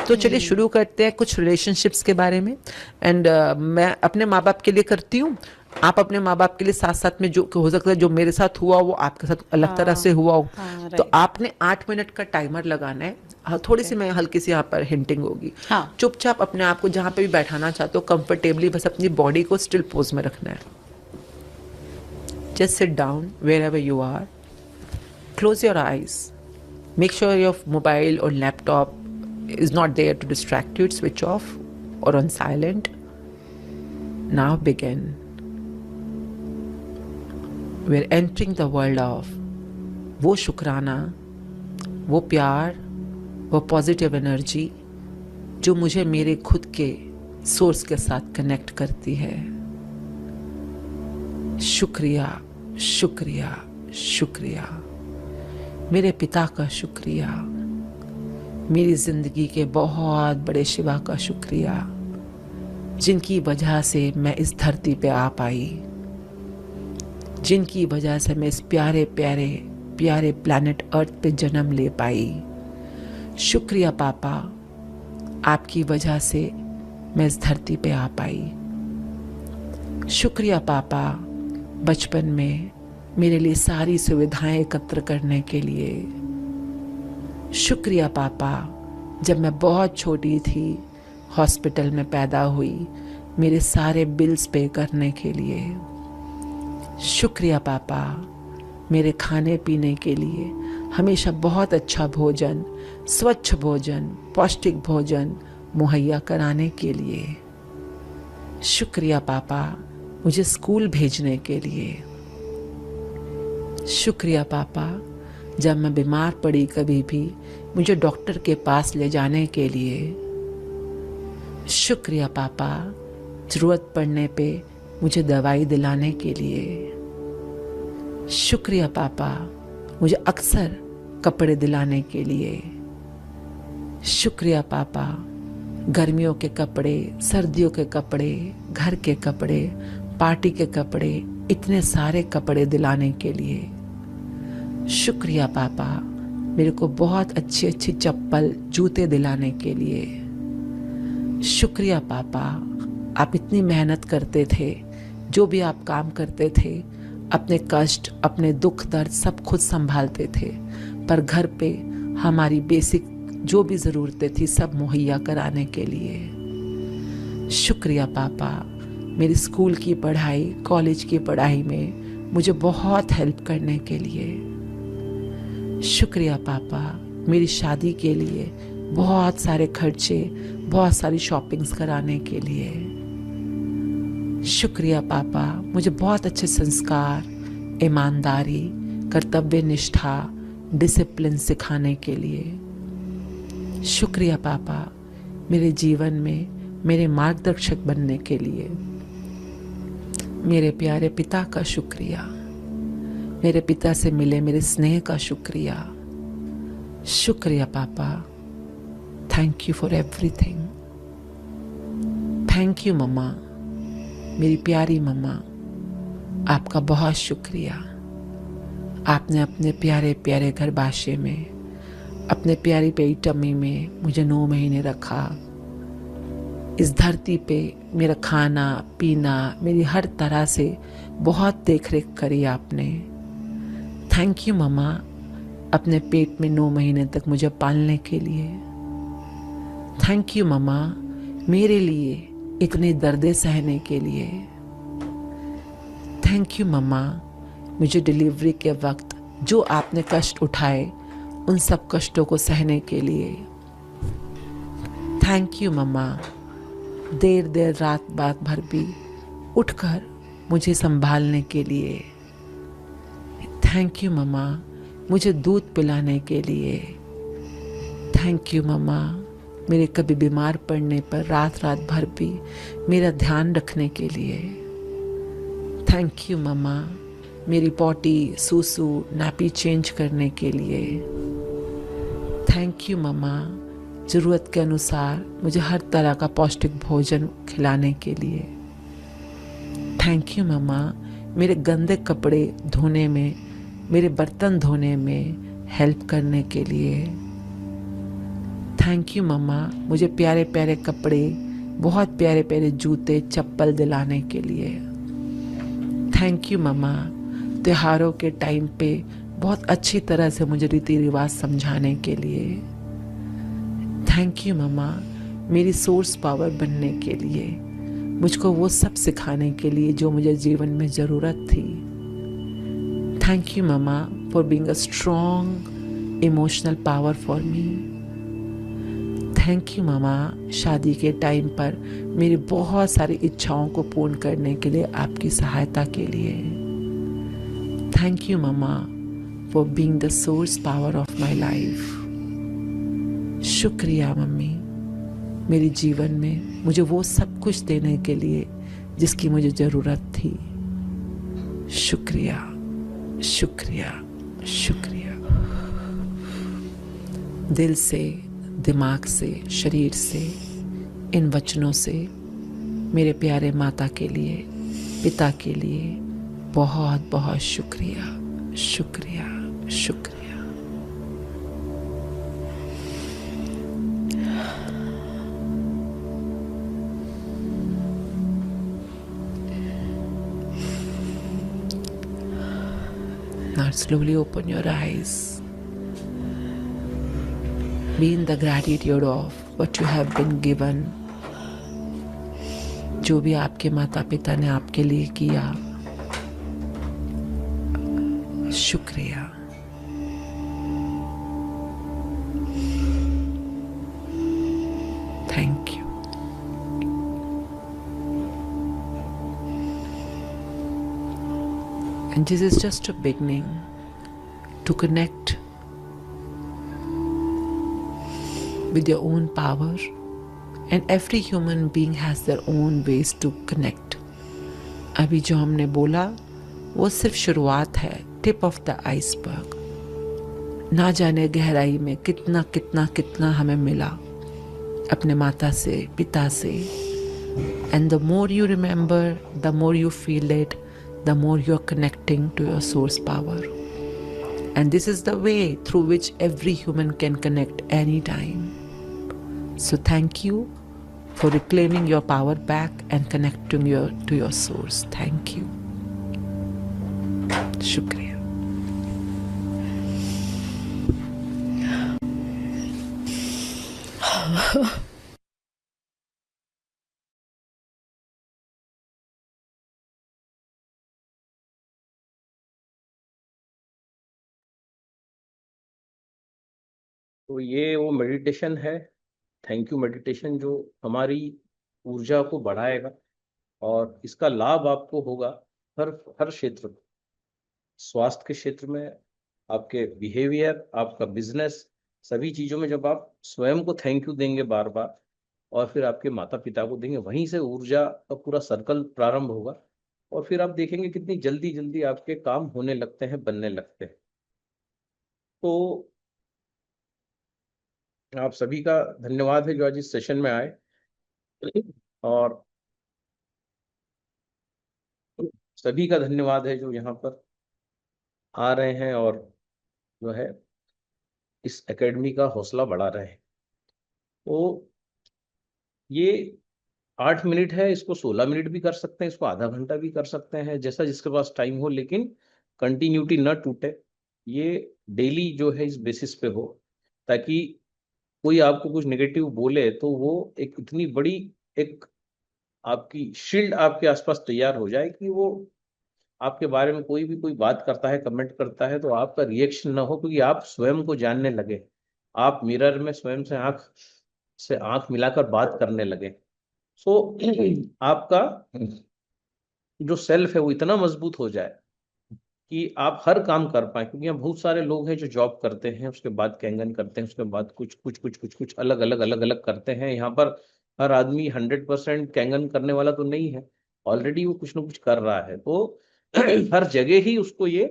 तो चलिए शुरू करते हैं कुछ रिलेशनशिप्स के बारे में। एंड मैं अपने माँ बाप के लिए करती हूँ, आप अपने माँ बाप के लिए साथ साथ में, जो हो सकता है जो मेरे साथ हुआ वो आपके साथ अलग तरह से हुआ हो। तो आपने 8 मिनट का टाइमर लगाना है। थोड़ी सी मैं हल्की सी यहाँ पर हिंटिंग होगी। चुपचाप अपने आप को जहाँ पे भी बैठाना चाहते हो कंफर्टेबली, बस अपनी बॉडी को स्टिल पोज में रखना है। Just sit down wherever you are. Close your eyes. Make sure your mobile or laptop is not there to distract you. Switch off or on silent. Now begin. We're entering the world of वो शुक्राना, वो प्यार, वो positive energy जो मुझे मेरे खुद के सोर्स के साथ कनेक्ट करती है। शुक्रिया, शुक्रिया, शुक्रिया। मेरे पिता का शुक्रिया, मेरी जिंदगी के बहुत बड़े शिवा का शुक्रिया, जिनकी वजह से मैं इस धरती पे आ पाई, जिनकी वजह से मैं इस प्यारे प्यारे प्यारे प्लैनेट अर्थ पे जन्म ले पाई। शुक्रिया पापा, आपकी वजह से मैं इस धरती पे आ पाई। शुक्रिया पापा, बचपन में मेरे लिए सारी सुविधाएं एकत्र करने के लिए। शुक्रिया पापा, जब मैं बहुत छोटी थी हॉस्पिटल में पैदा हुई, मेरे सारे बिल्स पे करने के लिए। शुक्रिया पापा, मेरे खाने पीने के लिए हमेशा बहुत अच्छा भोजन, स्वच्छ भोजन, पौष्टिक भोजन मुहैया कराने के लिए। शुक्रिया पापा, मुझे स्कूल भेजने के लिए। शुक्रिया पापा, जब मैं बीमार पड़ी कभी भी मुझे डॉक्टर के पास ले जाने के लिए। शुक्रिया पापा, जरूरत पड़ने पे मुझे दवाई दिलाने के लिए। शुक्रिया पापा, मुझे अक्सर कपड़े दिलाने के लिए। शुक्रिया पापा, गर्मियों के कपड़े, सर्दियों के कपड़े, घर के कपड़े, पार्टी के कपड़े, इतने सारे कपड़े दिलाने के लिए। शुक्रिया पापा, मेरे को बहुत अच्छी अच्छी चप्पल, जूते दिलाने के लिए। शुक्रिया पापा, आप इतनी मेहनत करते थे, जो भी आप काम करते थे, अपने कष्ट, अपने दुख दर्द सब खुद संभालते थे, पर घर पे हमारी बेसिक जो भी ज़रूरतें थी सब मुहैया कराने के लिए। शुक्रिया पापा, मेरी स्कूल की पढ़ाई, कॉलेज की पढ़ाई में मुझे बहुत हेल्प करने के लिए। शुक्रिया पापा, मेरी शादी के लिए बहुत सारे खर्चे, बहुत सारी शॉपिंग्स कराने के लिए। शुक्रिया पापा, मुझे बहुत अच्छे संस्कार, ईमानदारी, कर्तव्य निष्ठा, डिसिप्लिन सिखाने के लिए। शुक्रिया पापा, मेरे जीवन में मेरे मार्गदर्शक बनने के लिए। मेरे प्यारे पिता का शुक्रिया, मेरे पिता से मिले मेरे स्नेह का शुक्रिया। शुक्रिया पापा, thank you for everything. Thank you मम्मा, मेरी प्यारी मम्मा, आपका बहुत शुक्रिया। आपने अपने प्यारे प्यारे गर्भाशय में, अपने प्यारी प्यारी टमी में मुझे 9 महीने रखा। इस धरती पे मेरा खाना पीना, मेरी हर तरह से बहुत देख रेख करी आपने। थैंक यू मम्मा, अपने पेट में 9 महीने तक मुझे पालने के लिए। थैंक यू मम्मा, मेरे लिए इतनी दर्दें सहने के लिए। थैंक यू मम्मा, मुझे डिलीवरी के वक्त जो आपने कष्ट उठाए उन सब कष्टों को सहने के लिए। थैंक यू मम्मा, देर देर रात बात भर भी उठकर मुझे संभालने के लिए। थैंक यू मम्मा, मुझे दूध पिलाने के लिए। थैंक यू मम्मा, मेरे कभी बीमार पड़ने पर रात रात भर भी मेरा ध्यान रखने के लिए। थैंक यू मम्मा, मेरी पॉटी, सूसू, नापी चेंज करने के लिए। थैंक यू मम्मा, ज़रूरत के अनुसार मुझे हर तरह का पौष्टिक भोजन खिलाने के लिए। थैंक यू मम्मा, मेरे गंदे कपड़े धोने में, मेरे बर्तन धोने में हेल्प करने के लिए। थैंक यू मम्मा, मुझे प्यारे प्यारे कपड़े, बहुत प्यारे प्यारे जूते चप्पल दिलाने के लिए। थैंक यू मम्मा, त्योहारों के टाइम पे बहुत अच्छी तरह से मुझे रीति रिवाज समझाने के लिए। थैंक यू मम्मा, मेरी सोर्स पावर बनने के लिए, मुझको वो सब सिखाने के लिए जो मुझे जीवन में ज़रूरत थी। Thank you, Mama, for being a strong emotional power for me. Thank you, Mama, शादी के टाइम पर मेरी बहुत सारी इच्छाओं को पूर्ण करने के लिए आपकी सहायता के लिए. Thank you, Mama, for being the source power of my life. शुक्रिया मम्मी, मेरे जीवन में मुझे वो सब कुछ देने के लिए जिसकी मुझे ज़रूरत थी. शुक्रिया, शुक्रिया, शुक्रिया. दिल से, दिमाग से, शरीर से, इन वचनों से मेरे प्यारे माता के लिए, पिता के लिए बहुत बहुत शुक्रिया, शुक्रिया, शुक्रिया. Now slowly open your eyes. Be in the gratitude of what you have been given. जो भी आपके माता पिता ने आपके लिए किया, शुक्रिया. Thank you. And this is just a beginning to connect with your own power, and every human being has their own ways to connect. अभी जो हमने बोला वो सिर्फ शुरुआत है, टिप ऑफ द आइसबर्ग. ना जाने गहराई में कितना कितना कितना हमें मिला अपने माता से, पिता से. And the more you remember, the more you feel it, the more you're connecting to your source power. And this is the way through which every human can connect anytime. So thank you for reclaiming your power back and connecting to your source. Thank you. Shukriya. तो ये वो meditation है, thank you meditation, जो हमारी ऊर्जा को बढ़ाएगा और इसका लाभ आपको होगा हर हर क्षेत्र में. स्वास्थ्य के क्षेत्र में, आपके बिहेवियर, आपका बिजनेस, सभी चीज़ों में जब आप स्वयं को थैंक यू देंगे बार बार और फिर आपके माता पिता को देंगे, वहीं से ऊर्जा का पूरा सर्कल प्रारंभ होगा और फिर आप देखेंगे कितनी जल्दी जल्दी आपके काम होने लगते हैं, बनने लगते हैं. तो आप सभी का धन्यवाद है जो आज इस सेशन में आए, और सभी का धन्यवाद है जो यहाँ पर आ रहे हैं और जो है इस एकेडमी का हौसला बढ़ा रहे हैं. तो ये 8 मिनट है, इसको 16 मिनट भी कर सकते हैं, इसको आधा घंटा भी कर सकते हैं, जैसा जिसके पास टाइम हो, लेकिन कंटिन्यूटी न टूटे. ये डेली जो है इस बेसिस पे हो, ताकि कोई आपको कुछ नेगेटिव बोले तो वो एक इतनी बड़ी एक आपकी शील्ड आपके आसपास तैयार हो जाए कि वो आपके बारे में कोई भी कोई बात करता है, कमेंट करता है, तो आपका रिएक्शन ना हो, क्योंकि आप स्वयं को जानने लगे, आप मिरर में स्वयं से आंख मिलाकर बात करने लगे. सो आपका जो सेल्फ है वो इतना मजबूत हो जाए कि आप हर काम कर पाए. क्योंकि यहाँ बहुत सारे लोग हैं जो जॉब करते हैं, उसके बाद कैंगन करते हैं, उसके बाद कुछ अलग अलग करते हैं. यहाँ पर हर आदमी 100% कैंगन करने वाला तो नहीं है, ऑलरेडी वो कुछ ना कुछ कर रहा है, तो हर जगह ही उसको ये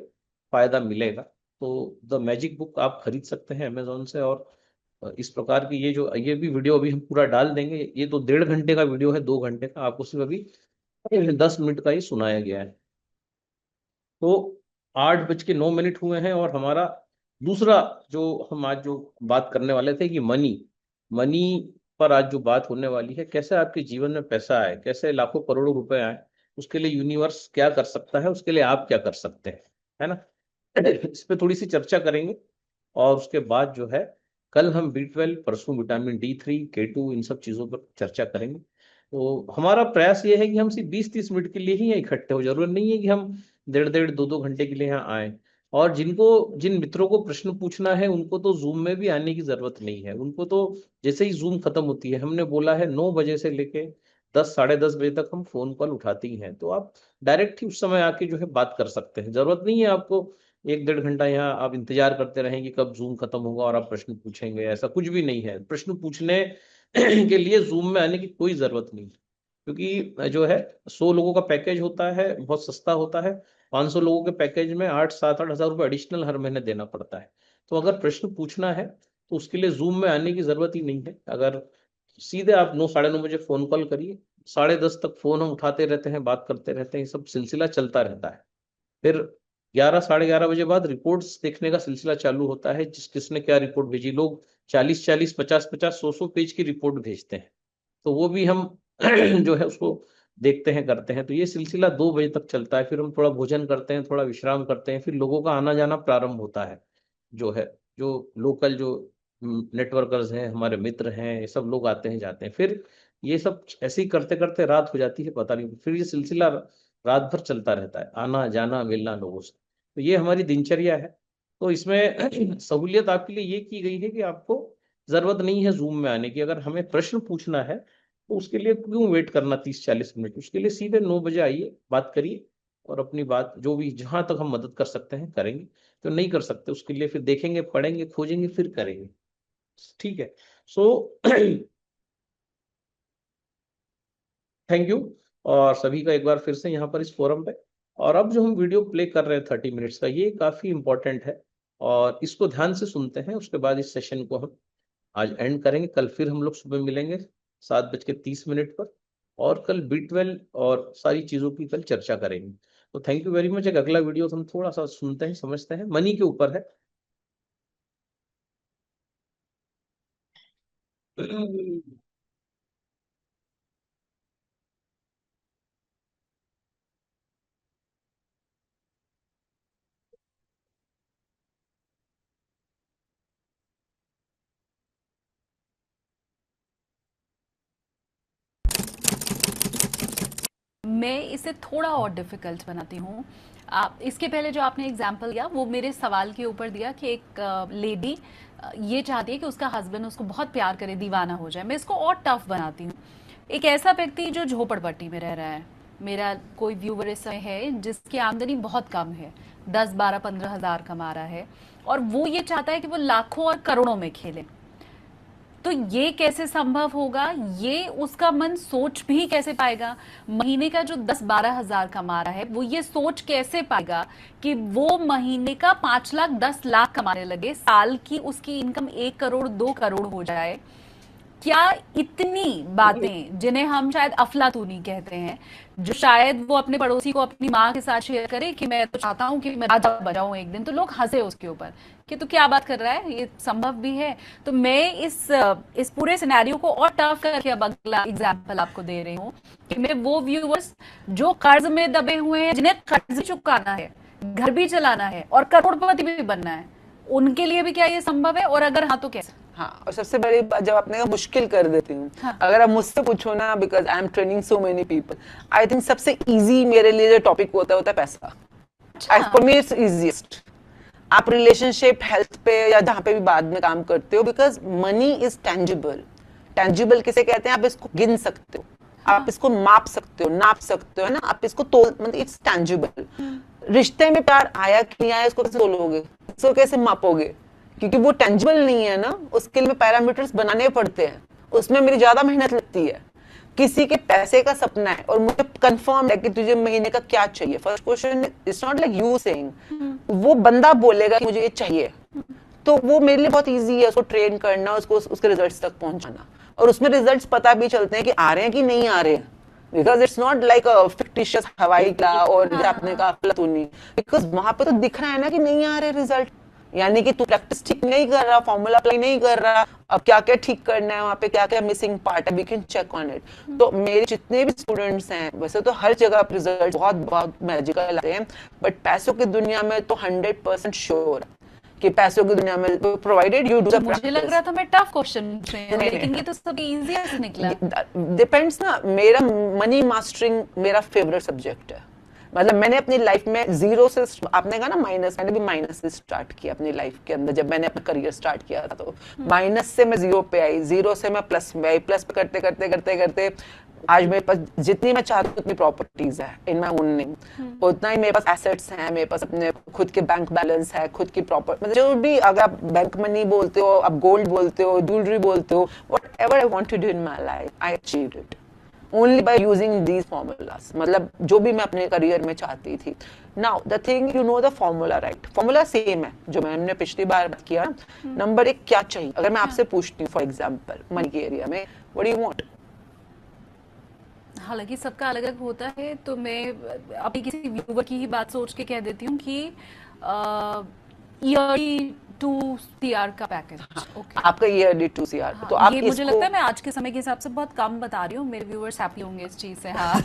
फायदा मिलेगा. तो द मैजिक बुक आप खरीद सकते हैं अमेजोन से, और इस प्रकार की ये भी वीडियो अभी हम पूरा डाल देंगे. ये तो 1.5 घंटे का वीडियो है, 2 घंटे का, आपको सिर्फ अभी 10 मिनट का ही सुनाया गया है. तो 8:09 हुए हैं और हमारा दूसरा जो हम आज जो बात करने वाले थे कि मनी पर आज जो बात होने वाली है, कैसे आपके जीवन में पैसा आए, कैसे लाखों करोड़ों रुपए आए, उसके लिए यूनिवर्स क्या कर सकता है, उसके लिए आप क्या कर सकते हैं, है ना. इस पे थोड़ी सी चर्चा करेंगे. और उसके बाद जो है कल हम B12, परसों विटामिन D3, K2, इन सब चीजों पर चर्चा करेंगे. तो हमारा प्रयास ये है कि हम सिर्फ 20-30 मिनट के लिए ही यहाँ इकट्ठे हो, जरूरत नहीं है कि हम 1.5-2 घंटे के लिए यहाँ आए. और जिन मित्रों को प्रश्न पूछना है उनको तो जूम में भी आने की जरूरत नहीं है। उनको तो जैसे ही जूम खत्म होती है, हमने बोला है 9 बजे से लेके 10 साढ़े 10 बजे तक हम फोन कॉल उठाते ही हैं, तो आप डायरेक्ट ही उस समय आके जो है बात कर सकते हैं। जरूरत नहीं है आपको 1 डेढ़ घंटा यहाँ आप इंतजार करते रहें कि कब जूम खत्म होगा और आप प्रश्न पूछेंगे। ऐसा कुछ भी नहीं है। प्रश्न पूछने के लिए जूम में आने की कोई जरूरत नहीं, क्योंकि जो है 100 लोगों का पैकेज होता है, बहुत सस्ता होता है। 500 लोगों के पैकेज में 8 7 8 हज़ार रुपये एडिशनल हर महीने देना पड़ता है। तो अगर प्रश्न पूछना है तो उसके लिए जूम में आने की जरूरत ही नहीं है। अगर सीधे आप 9 साढ़े 9 बजे फोन कॉल करिए, 10:30 तक फोन हम उठाते रहते हैं, बात करते रहते हैं, ये सब सिलसिला चलता रहता है। फिर 11 साढ़े 11 बजे बाद रिपोर्ट्स देखने का सिलसिला चालू होता है। किसने क्या रिपोर्ट भेजी। लोग 40 40 50 50 100 100 पेज की रिपोर्ट भेजते हैं, तो वो भी हम जो है उसको देखते हैं, करते हैं। तो ये सिलसिला 2 बजे तक चलता है। फिर हम थोड़ा भोजन करते हैं, थोड़ा विश्राम करते हैं, फिर लोगों का आना जाना प्रारंभ होता है। जो है जो लोकल जो नेटवर्कर्स हैं, हमारे मित्र हैं, ये सब लोग आते हैं जाते हैं। फिर ये सब ऐसे ही करते करते रात हो जाती है, पता नहीं। फिर ये सिलसिला रात भर चलता रहता है, आना जाना मिलना लोगों से। तो ये हमारी दिनचर्या है। तो इसमें सहूलियत आपके लिए ये की गई है कि आपको जरूरत नहीं है जूम में आने की। अगर हमें प्रश्न पूछना है तो उसके लिए क्यों वेट करना 30 40 मिनट। उसके लिए सीधे 9 बजे आइए, बात करिए, और अपनी बात जो भी जहां तक हम मदद कर सकते हैं करेंगे। तो नहीं कर सकते उसके लिए फिर देखेंगे, पढ़ेंगे, खोजेंगे, फिर करेंगे। ठीक है। सो थैंक यू और सभी का एक बार फिर से यहाँ पर इस फोरम पे। और अब जो हम वीडियो प्ले कर रहे हैं 30 मिनट्स का, ये काफी इंपॉर्टेंट है और इसको ध्यान से सुनते हैं। उसके बाद इस सेशन को हम आज एंड करेंगे। कल फिर हम लोग सुबह मिलेंगे 7:30 पर, और कल B12 और सारी चीजों की कल चर्चा करेंगे। तो थैंक यू वेरी मच। एक अगला वीडियो हम थोड़ा सा सुनते हैं, समझते हैं, मनी के ऊपर है। मैं इसे थोड़ा और डिफिकल्ट बनाती हूँ। आप इसके पहले जो आपने एग्जाम्पल दिया वो मेरे सवाल के ऊपर दिया कि एक लेडी ये चाहती है कि उसका हस्बैंड उसको बहुत प्यार करे, दीवाना हो जाए। मैं इसको और टफ बनाती हूँ। एक ऐसा व्यक्ति जो झोपड़पट्टी में रह रहा है, मेरा कोई व्यूवर इस समय है जिसकी आमदनी बहुत कम है, 10 12 15 हज़ार कमा रहा है, और वो ये चाहता है कि वो लाखों और करोड़ों में खेले। तो ये कैसे संभव होगा? ये उसका मन सोच भी कैसे पाएगा? महीने का जो 10 12 हज़ार कमा रहा है वो ये सोच कैसे पाएगा कि वो महीने का 5 लाख 10 लाख कमाने लगे, साल की उसकी इनकम 1 करोड़ 2 करोड़ हो जाए? क्या इतनी बातें जिन्हें हम शायद अफलातूनी कहते हैं, जो शायद वो अपने पड़ोसी को अपनी माँ के साथ शेयर करे कि मैं तो चाहता हूँ कि मैं राजा बन जाऊं एक दिन, तो लोग हंसे उसके ऊपर कि तू क्या बात कर रहा है, ये संभव भी है? तो मैं इस पूरे सिनेरियो को और टफ करके अब अगला एग्जाम्पल आपको दे रही हूँ कि मैं वो व्यूअर्स जो कर्ज में दबे हुए हैं, जिन्हें कर्ज चुकाना है, घर भी चलाना है और करोड़पति भी बनना है, उनके लिए भी क्या ये संभव है? और अगर हाँ तो कैसे? हाँ, और सबसे बड़ी बात जब आपने मुश्किल कर देती हूँ, हाँ। अगर आप मुझसे पूछो ना, because I am training so many people, I think सबसे इजी मेरे लिए जो टॉपिक होता है पैसा। For me it's easiest. आप रिलेशनशिप, हेल्थ पे या जहाँ पे भी बाद में काम करते हो, because money is tangible. Tangible किसे कहते हैं? आप इसको गिन सकते हो, आप इसको माप सकते हो, नाप सकते हो, है ना, आप इसको तोल, मतलब इट्स टेंजिबल। रिश्ते में प्यार आया कि नहीं आया, इसको कैसे तोलोगे, इसको कैसे मापोगे? क्योंकि वो टेंजिबल नहीं है ना, उसके लिए पैरामीटर्स बनाने पड़ते हैं, उसमें मेरी ज्यादा मेहनत लगती है। किसी के पैसे का सपना है और मुझे कंफर्म है कि तुझे महीने का क्या चाहिए, first question it's not like you saying, वो बंदा बोलेगा कि मुझे ये चाहिए, तो वो मेरे लिए बहुत इजी है उसको ट्रेन करना, उसको उसके रिजल्ट्स तक पहुंचाना। और उसमें रिजल्ट्स पता भी चलते हैं कि आ रहे हैं कि नहीं आ रहे हैं, because it's not like a fictitious हवाई का और आपने कहा अफलातूनी, बिकॉज वहां पे तो दिख रहा है ना कि नहीं आ रहे रिजल्ट, यानी कि तू प्रैक्टिस ठीक नहीं कर रहा, फॉर्मूला अप्लाई नहीं कर रहा, अब क्या क्या ठीक करना है, वहाँ पे क्या क्या मिसिंग पार्ट है, we can check on it. तो मेरे जितने भी स्टूडेंट्स हैं, वैसे तो हर जगह रिजल्ट बहुत बहुत मैजिकल आते हैं, बट पैसों की दुनिया में तो 100% श्योर कि पैसों की दुनिया में प्रोवाइडेड यू डू द मुझे लग रहा था मैं टफ क्वेश्चन पूछ रही हूं, लेकिन ये तो सब इजी निकला। डिपेंड्स ना, मेरा मनी मास्टरिंग मेरा फेवरेट सब्जेक्ट है, मतलब मैंने अपनी लाइफ में जीरो से, आपने कहा ना माइनस, मैंने भी माइनस से स्टार्ट किया अपनी लाइफ के अंदर। जब मैंने अपना करियर स्टार्ट किया था तो माइनस से मैं जीरो पे आई, जीरो से मैं प्लस में आई, प्लस पे करते करते करते करते आज मेरे पास जितनी मैं चाहती हूँ उतनी प्रॉपर्टीज है इन माय ओन नेम, उतना ही मेरे पास एसेट्स हैं, मेरे पास अपने खुद के बैंक बैलेंस है, खुद की प्रॉपर्टी, मतलब जो भी, अगर आप बैंक मनी बोलते हो, आप गोल्ड बोलते हो, ज्वेलरी बोलते हो, whatever I want to do in my life I achieved it only by using these formulas. मतलब जो भी मैं अपने करियर में चाहती थी। Now the thing, you know the formula, right? Formula same है जो मैंने पिछली बार बात किया। नंबर 1 क्या चाहिए? अगर मैं आपसे पूछती हूँ फॉर एग्जाम्पल मनी के एरिया में, व्हाट डू यू वांट? हालांकि सबका अलग अलग होता है, तो मैं अपनी किसी व्यूवर की ही बात सोच के कह देती हूँ कि ईयरली 2 CR का पैकेज। ओके, आपका ईयरली 2 CR। हाँ, तो आप ये मुझे इसको लगता है मैं आज के समय के हिसाब से बहुत कम बता रही हूँ, मेरे व्यूअर्स हैप्पी होंगे इस चीज से। हाँ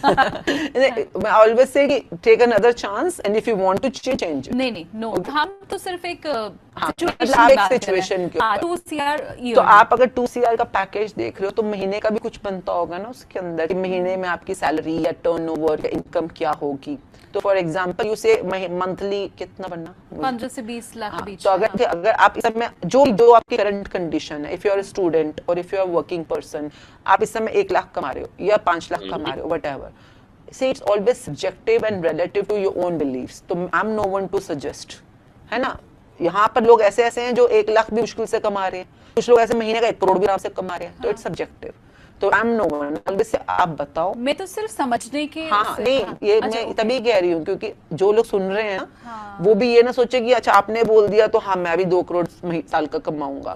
मैं ऑलवेज से कि take another chance and if you want to change it. नहीं नो, हम तो सिर्फ एक मतलब आप एक सिचुएशन के ऊपर। 2 CR तो आप अगर 2 CR का पैकेज देख रहे हो तो महीने का भी कुछ बनता होगा ना उसके अंदर, कि महीने में आपकी सैलरी या टर्नओवर या इनकम क्या होगी। तो फॉर एग्जांपल यू से मंथली कितना बनना, 15 से 20 लाख के बीच। तो अगर आप इस समय जो आपकी करंट कंडीशन है, इफ यू आर स्टूडेंट और if you are working person, आप इस समय 1 लाख कमा रहे हो या 5 लाख कमा रहे हो, whatever, see it's always subjective and relative to your own beliefs। तो I'm no one to suggest, है ना? यहाँ पर लोग ऐसे हैं जो 1 लाख भी मुश्किल से कमा रहे हैं, कुछ लोग ऐसे महीने का 1 करोड़ भी आराम से कमा रहे हैं। तो इट्स सब्जेक्टिव। तो I'm no one, always say आप बताओ। मैं तो सिर्फ समझने के हाँ नहीं, ये मैं तभी कह रही हूँ क्योंकि जो लोग सुन रहे हैं ना, वो भी ये ना सोचे कि अच्छा आपने बोल दिया तो हाँ मैं भी 2 करोड़ साल का कमाऊंगा।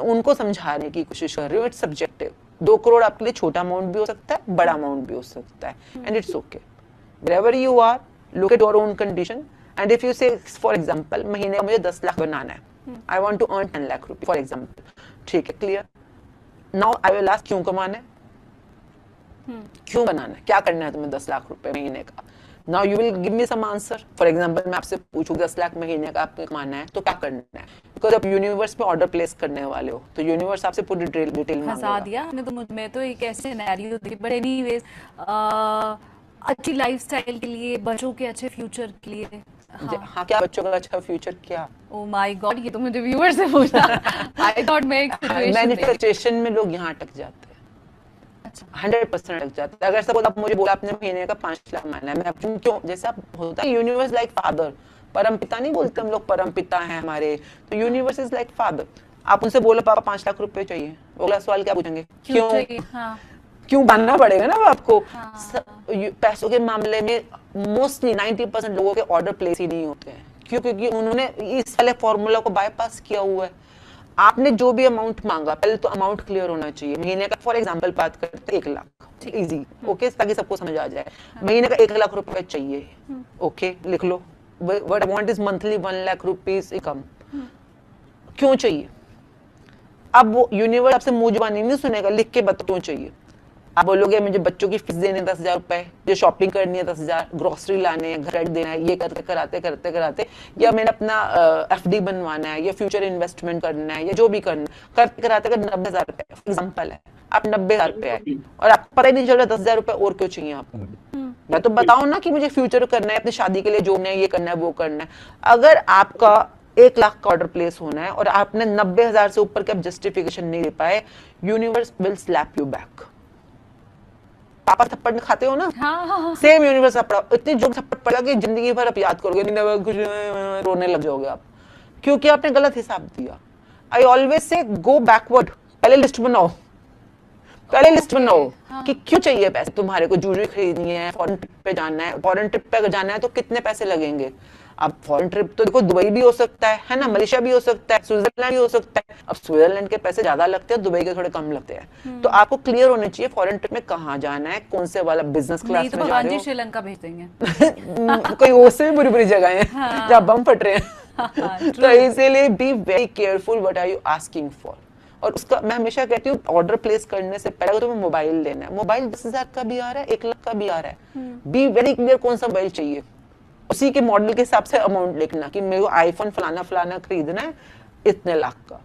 उनको समझाने की कोशिश कर रही हूँ। It's subjective. 2 करोड़ आपके लिए छोटा अमाउंट भी हो सकता है, बड़ा अमाउंट भी हो सकता है, and it's okay. Wherever you are, look at your own condition, and if you say, for example, महीने का मुझे 10 लाख बनाना है, I want to earn 10 lakh रुपए, for example, ठीक है, clear? Now I will ask, क्यों कमाना है? क्यों बनाना है? क्या करना है तुम्हें 10 लाख रुपए महीने का? Now you will give me some answer. For example, मैं आपसे पूछूं 10 लाख महीने का आपको कमाना है, तो क्या करना है? Because आप यूनिवर्स में ऑर्डर प्लेस करने वाले हो, तो यूनिवर्स आपसे पूरी डिटेल फंसा दिया हमने तो। मैं तो एक ऐसे सिनेरियो देखी, बट एनीवेज अच्छी लाइफस्टाइल के लिए, बच्चों के अच्छे फ्यूचर के लिए। हाँ, क्या बच्चों का अच्छा फ्यूचर क्या? ओह माय गॉड, ये तो मुझे व्यूअर से पूछा। आई थॉट मैं एक मैनिफेस्टेशन में लोग यहाँ अटक जाते हैं। अच्छा, 100% अटक जाते हैं। अगर सपोज आप मुझे बोला आपने महीने का 5 लाख माना है, मैं क्यों, जैसे आप होता है यूनिवर्स लाइक फादर, परम पिता नहीं बोलते हम लोग, परम पिता है हमारे, तो यूनिवर्स इज लाइक फादर। आप उनसे बोलो पापा 5 लाख रुपए चाहिए, अगला सवाल क्या पूछेंगे? क्यों? क्यों बनना पड़ेगा ना आपको। पैसों के मामले में मोस्टली 90% लोगों के ऑर्डर प्लेस ही नहीं होते हैं। क्यों? क्योंकि उन्होंने इस वाले फॉर्मूला को बाईपास किया हुआ है। आपने जो भी अमाउंट मांगा, पहले तो अमाउंट क्लियर होना चाहिए। महीने का फॉर एग्जांपल बात करते 1 लाख, इजी, ओके, ताकि सबको समझ आ जाए। महीने का 1 लाख रुपए चाहिए, ओके, लिख लो। What I want is monthly 1 lakh rupees income. क्यों चाहिए? अब वो यूनिवर्स आपसे मुंह जुबानी नहीं सुनेगा, लिख के बताओ क्यों चाहिए। आप बोलोगे मुझे बच्चों की फीस देने 10,000 रुपए, जो शॉपिंग करनी है 10,000, ग्रोसरी लाने हैं, घर देना है, ये कराते, या मैंने अपना FD बनवाना है, या फ्यूचर इन्वेस्टमेंट करना है, या जो भी करना है, करते कराते 90,000 रुपए एग्जाम्पल है। आप 90,000 रुपए आए और आपको पता ही नहीं चल रहा 10,000 रुपए और क्यों चाहिए आपको। मैं तो बताऊं ना कि मुझे फ्यूचर करना है, अपनी शादी के लिए जोड़ना है, ये करना है, वो करना है। अगर आपका 1 लाख का ऑर्डर प्लेस होना है और आपने 90,000 से ऊपर के आप जस्टिफिकेशन नहीं दे पाए, universe will slap you back. पापा थप्पड़ खाते हो ना, सेम यूनिवर्स इतनी जोर थप्पड़ पड़ा कि जिंदगी भर आप याद करोगे, कुछ रोने लग जाओगे आप, क्योंकि आपने गलत हिसाब दिया। I always say go backward. पहले लिस्ट बनाओ कि क्यों चाहिए पैसे तुम्हारे को। ज्वेलरी खरीदनी है, फॉरेन ट्रिप पे जाना है, फॉरेन ट्रिप पे जाना है तो कितने पैसे लगेंगे। अब फॉरेन ट्रिप तो देखो दुबई भी हो सकता है ना, मलेशिया भी हो सकता है, स्विट्जरलैंड भी हो सकता है। अब स्विट्जरलैंड के पैसे ज्यादा लगते हैं, दुबई के थोड़े कम लगते हैं। तो आपको क्लियर होना चाहिए फॉरेन ट्रिप में कहाँ जाना है, कौन से वाला बिजनेस क्लास में जा रहे हो। श्रीलंका भेज देंगे कोई उससे भी बुरी जगह है जहाँ बम फट रहे हैं। तो इसीलिए be very careful what are you asking for. और उसका मैं हमेशा कहती हूँ ऑर्डर प्लेस करने से पहले तुम्हें मोबाइल लेना है। मोबाइल 10,000 का भी आ रहा है, 1 लाख का भी आ रहा है। बी वेरी क्लियर कौन सा मोबाइल चाहिए, उसी के मॉडल के हिसाब से अमाउंट लिखना कि मेरे को आईफोन फलाना खरीदना है इतने लाख का।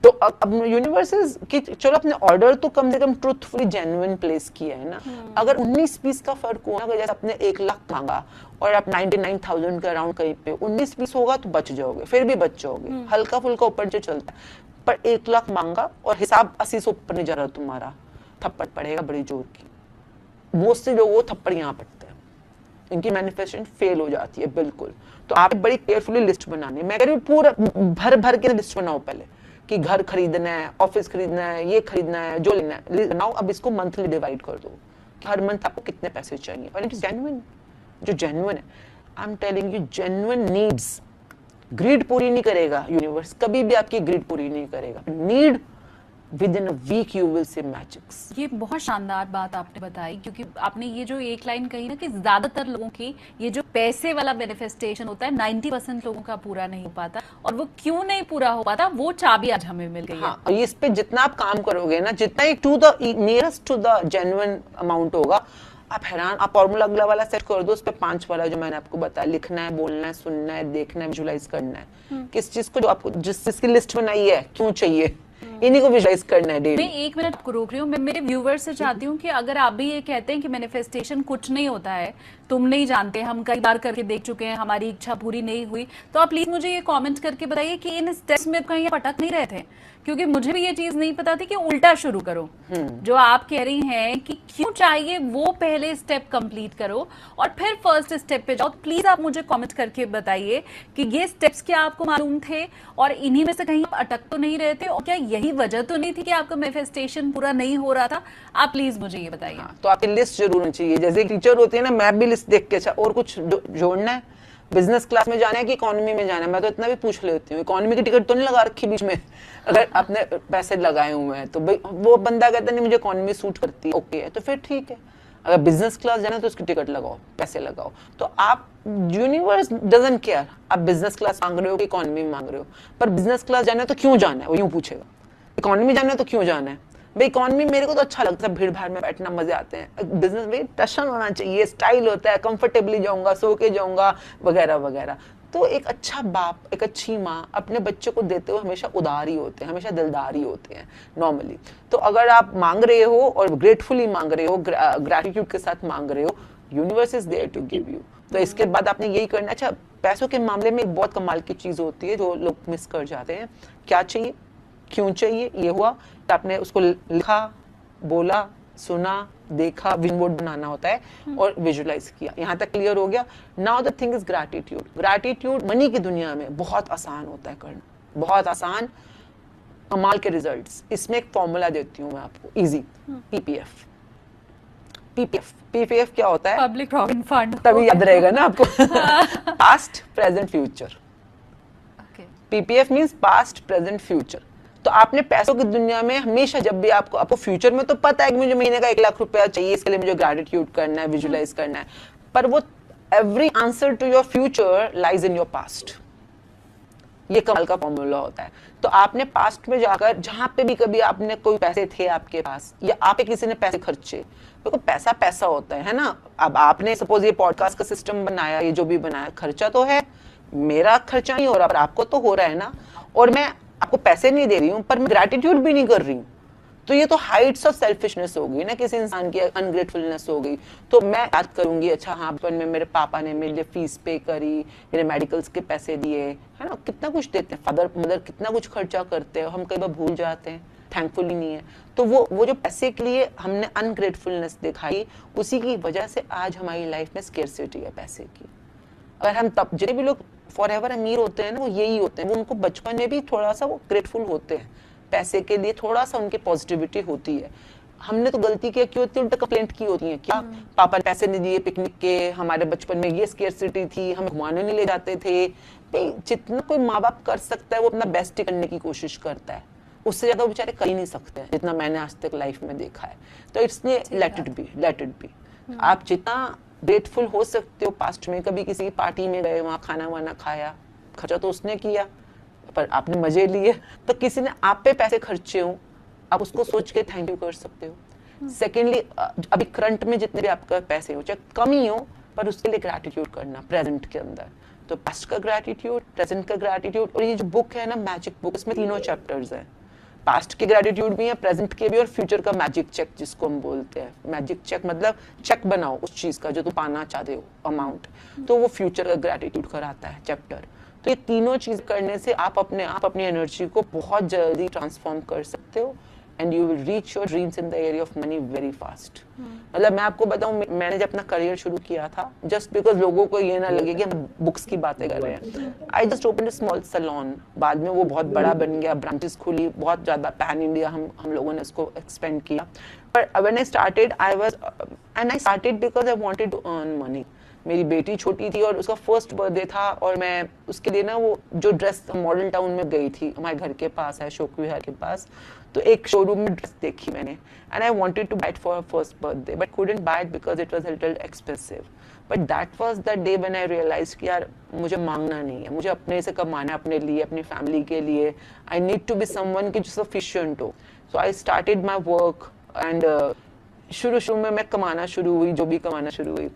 तो अब यूनिवर्सेस की चलो अपने ऑर्डर तो कम से कम ट्रूथफुली जेन्युइन प्लेस किया है ना। अगर 19-20 का फर्क हुआ, अगर जैसे आपने 1 लाख मांगा और आप 99,000 के अराउंड कहीं पे 19-20 होगा तो बच जाओगे, फिर भी बच जाओगे, हल्का फुल्का ऊपर जो चलता है। पर 1 लाख मांगा और हिसाब 80 से ऊपर नहीं जा रहा तुम्हारा, थप्पड़ पड़ेगा बड़ी जोर की। मोस्टली लोग वो थप्पड़ यहाँ पड़ते हैं, इनकी मैनिफेस्टेशन फेल हो जाती है बिल्कुल। तो आप बड़ी केयरफुली लिस्ट बनानी है। मैं कह रही हूँ पूरा भर भर के लिस्ट बनाओ पहले कि घर खरीदना है, ऑफिस खरीदना है, ये खरीदना है, जो लेना है बनाओ। अब इसको मंथली डिवाइड कर दो कि हर मंथ आपको कितने पैसे चाहिए। और इट जेन्युइन, जो जेन्युइन है, I am telling you, genuine needs. Greed पूरी नहीं करेगा यूनिवर्स, कभी भी आपकी ग्रीड पूरी नहीं करेगा। Need within a week you will see magics. ये बहुत शानदार बात आपने बताई, क्योंकि आपने ये जो एक लाइन कही ना कि ज्यादातर लोगों की ये जो पैसे वाला मैनिफेस्टेशन होता है 90% लोगों का पूरा नहीं हो पाता। और वो क्यों नहीं पूरा हो पाता, वो चाबी आज हमें मिल गई है। हाँ, इस पे जितना आप काम करोगे ना, जितना ही to the nearest to the genuine amount होगा, आप हैरान। आप फॉर्मूला अगला वाला सेट कर दो, उस पे 5 वाला जो मैंने आपको बताया, लिखना है, बोलना है, सुनना है, देखना है, विजुलाइज करना है। किस चीज को, जो आपको जिस चीज की लिस्ट बनाई है, क्यों चाहिए, इन्हीं को विजुलाइज करना है डेली। मैं 1 मिनट को रोक रही हूँ। मैं मेरे व्यूवर्स से चाहती हूँ कि अगर आप भी ये कहते हैं कि मैनिफेस्टेशन कुछ नहीं होता है, तुम नहीं जानते, हम कई बार करके देख चुके हैं, हमारी इच्छा पूरी नहीं हुई, तो आप प्लीज मुझे ये कमेंट करके बताइए कि इन स्टेप्स में कहीं अटक नहीं रहे थे। क्योंकि मुझे भी ये चीज नहीं पता थी कि उल्टा शुरू करो। जो आप कह रही हैं कि क्यों चाहिए, वो पहले स्टेप कंप्लीट करो और फिर फर्स्ट स्टेप पे जाओ। प्लीज आप मुझे कमेंट करके बताइए कि ये स्टेप्स क्या आपको मालूम थे और इन्हीं में से कहीं आप अटक तो नहीं रहे थे, और क्या यही वजह तो नहीं थी कि आपका मैनिफेस्टेशन पूरा नहीं हो रहा था। आप प्लीज मुझे ये बताइए। तो आपकी लिस्ट जरूर होनी चाहिए। जैसे एक टीचर होती है ना, मैं भी लिस्ट देख के, अच्छा और कुछ जोड़ना है, बिजनेस क्लास में जाना है कि इकोनॉमी में जाना है, मैं तो इतना भी पूछ लेती हूँ। इकोनॉमी की टिकट तो नहीं लगा रखी बीच में, अगर आपने पैसे लगाए हुए हैं तो भाई वो बंदा कहता नहीं मुझे इकोनॉमी सूट करती है, ओके है तो फिर ठीक है। अगर बिजनेस क्लास जाना है तो उसकी टिकट लगाओ, पैसे लगाओ। तो आप, यूनिवर्स डजंट केयर आप बिजनेस क्लास मांग रहे हो कि इकोनॉमी मांग रहे हो, पर बिजनेस क्लास जाना है तो क्यों जाना है, वो यूं पूछेगा। इकोनॉमी जाना है तो क्यों जाना है, भाई इकोनॉमी मेरे को तो अच्छा लगता है, भीड़ भाड़ में बैठना मजे आते हैं। बिजनेस में टशन होना चाहिए, स्टाइल होता है, कंफर्टेबली जाऊंगा, सो के जाऊंगा, वगैरह वगैरह। तो एक अच्छा बाप, एक अच्छी माँ अपने बच्चों को देते हुए हमेशा उदार ही होते हैं, हमेशा दिलदार ही होते हैं नॉर्मली। तो अगर आप मांग रहे हो और ग्रेटफुली मांग रहे हो, ग्रैटिट्यूड के साथ मांग रहे हो, universe is there to give you. तो इसके बाद आपने यही करना। अच्छा, पैसों के मामले में एक बहुत कमाल की चीज होती है जो लोग मिस कर जाते हैं। क्या चाहिए, क्यों चाहिए, ये हुआ तो आपने उसको लिखा, बोला, सुना, देखा, विजन बोर्ड बनाना होता है और विजुलाइज किया। यहाँ तक क्लियर हो गया। Now the thing is gratitude. Gratitude money की दुनिया में बहुत आसान होता है करना, बहुत आसान, कमाल के रिजल्ट्स। इसमें एक फॉर्मूला देती हूँ मैं आपको, इजी। पीपीएफ। पीपीएफ क्या होता है? Public provident fund. तभी याद रहेगा ना आपको। Past, present, future. PPF means past, present, future. तो आपने पैसों की दुनिया में हमेशा, जब भी आपको फ्यूचर में तो पता है कि मुझे महीने का 1 लाख रुपया चाहिए, इसके लिए मुझे ग्रैटिट्यूड करना है, विजुलाइज करना है, पर वो every answer to your future lies in your past. ये कमाल का फॉर्मूला होता है। तो आपने पास्ट में जाकर, जहां पे भी कभी आपने कोई पैसे थे आपके पास, या आप किसी ने पैसे खर्चे, देखो पैसा पैसा होता है ना। अब आपने सपोज ये पॉडकास्ट का सिस्टम बनाया, ये जो भी बनाया, खर्चा तो है, मेरा खर्चा नहीं हो रहा पर आपको तो हो रहा है ना। और मैं आपको पैसे नहीं दे रही हूँ पर मैं ग्रैटिट्यूड भी नहीं कर रही हूँ, तो ये तो हाइट्स ऑफ सेल्फिशनेस हो गई ना, किसी इंसान की अनग्रेटफुलनेस हो गई। तो मैं याद करूंगी, अच्छा हाँ बचपन में मेरे पापा ने मेरे लिए फीस पे करी, मेरे मेडिकल्स के पैसे दिए, है ना, कितना कुछ देते हैं, फादर मदर कितना कुछ खर्चा करते हैं, हम कई बार भूल जाते हैं, थैंकफुली नहीं है। तो वो जो पैसे के लिए हमने अनग्रेटफुलनेस दिखाई, उसी की वजह से आज हमारी लाइफ में स्केर्सिटी है पैसे की। अगर हम तब, जितने भी लोग फॉरएवर अमीर होते हैं ना, वो यही होते हैं, वो उनको बचपन में भी थोड़ा सा वो ग्रेटफुल होते हैं, पैसे के लिए थोड़ा सा उनकी पॉजिटिविटी होती है। हमने तो गलती क्या की होती है, उल्टा कंप्लेंट की होती है, क्या पापा ने पैसे नहीं दिए पिकनिक के, हमारे बचपन में ये स्केर्सिटी थी, हम घुमाने नहीं ले जाते थे। जितना कोई माँ बाप कर सकता है वो अपना बेस्ट ही करने की कोशिश करता है, उससे ज्यादा वो बेचारे कर ही नहीं सकते हैं, जितना मैंने आज तक लाइफ में देखा है। तो इसलिए लेट इट बी। आप जितना ग्रेटफुल हो सकते हो, पास्ट में कभी किसी पार्टी में गए, वहां खाना वाना खाया, खर्चा तो उसने किया पर आपने मजे लिए, तो किसी ने आप पे पैसे खर्चे हो, आप उसको सोच के थैंक यू कर सकते हो। सेकेंडली, अभी करंट में जितने भी आपका पैसे हो, चाहे कम ही हो, पर उसके लिए ग्रैटिट्यूड करना प्रेजेंट के अंदर। तो पास्ट का ग्रैटिट्यूड, प्रेजेंट का ग्रैटिट्यूड। और ये जो बुक है ना, मैजिक बुक, इसमें 3 चैप्टर्स हैं। पास्ट के ग्रेटिट्यूड भी है, प्रेजेंट के भी, और फ्यूचर का मैजिक चेक जिसको हम बोलते हैं। मैजिक चेक मतलब चेक बनाओ उस चीज का जो तुम पाना चाहते हो अमाउंट, तो वो फ्यूचर का ग्रेटिट्यूड कराता है चैप्टर। तो ये तीनों चीज करने से आप अपनी एनर्जी को बहुत जल्दी ट्रांसफॉर्म कर सकते हो and you will reach your dreams in the area of money very fast. मतलब मैं आपको बताऊं, मैंने जब अपना करियर शुरू किया था, जस्ट बिकॉज लोगों को ये ना लगे कि हम बुक्स की बातें कर रहे हैं, I just open a small salon. बाद में वो बहुत बड़ा बन गया, ब्रांचेस खुली, बहुत ज्यादा पैन इंडिया हम लोगों ने इसको एक्सपेंड किया। पर when I started I started because I wanted to earn money. मेरी बेटी छोटी थी और उसका फर्स्ट बर्थडे था, और मैं उसके लिए ना वो जो ड्रेस मॉडर्न टाउन में गई थी, हमारे घर के पास है, शोक विहार के पास, तो एक शोरूम में ड्रेस देखी मैंने and I wanted to buy it for first birthday but couldn't buy it because it was a little expensive. But that was the day when I realised कि यार मुझे मांगना नहीं है, मुझे अपने से कमाना है, अपने लिए, अपनी फैमिली के लिए। I need to be someone की जो सफिशिएंट हो। So I started my work and शुरू में मैं कमाना शुरू हुई, जो भी कमाना शुरू हुई।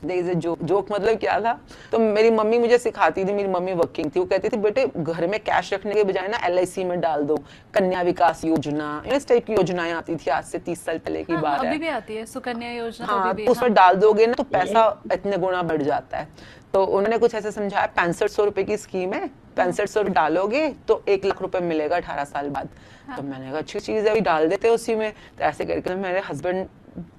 जोक मतलब क्या था, तो मेरी मम्मी मुझे सिखाती थी, मेरी मम्मी वर्किंग थी, वो कहती थी बेटे घर में कैश रखने के बजाय ना LIC में डाल दो, कन्या विकास योजना, इस टाइप की योजनाएं आती थी, आज से 30 साल पहले की बात है। अभी भी आती है सुकन्या योजना। हाँ, अभी भी, तो उसमें डाल दोगे ना तो पैसा इतने गुना बढ़ जाता है। तो उन्होंने कुछ ऐसे समझाया, 6500 रुपए की स्कीम है, 6500 डालोगे तो 1 लाख रुपए मिलेगा 18 साल बाद। तो मैंने कहा अच्छी चीज है, अभी डाल देते हैं उसी में। तो ऐसे करके मेरे हस्बैंड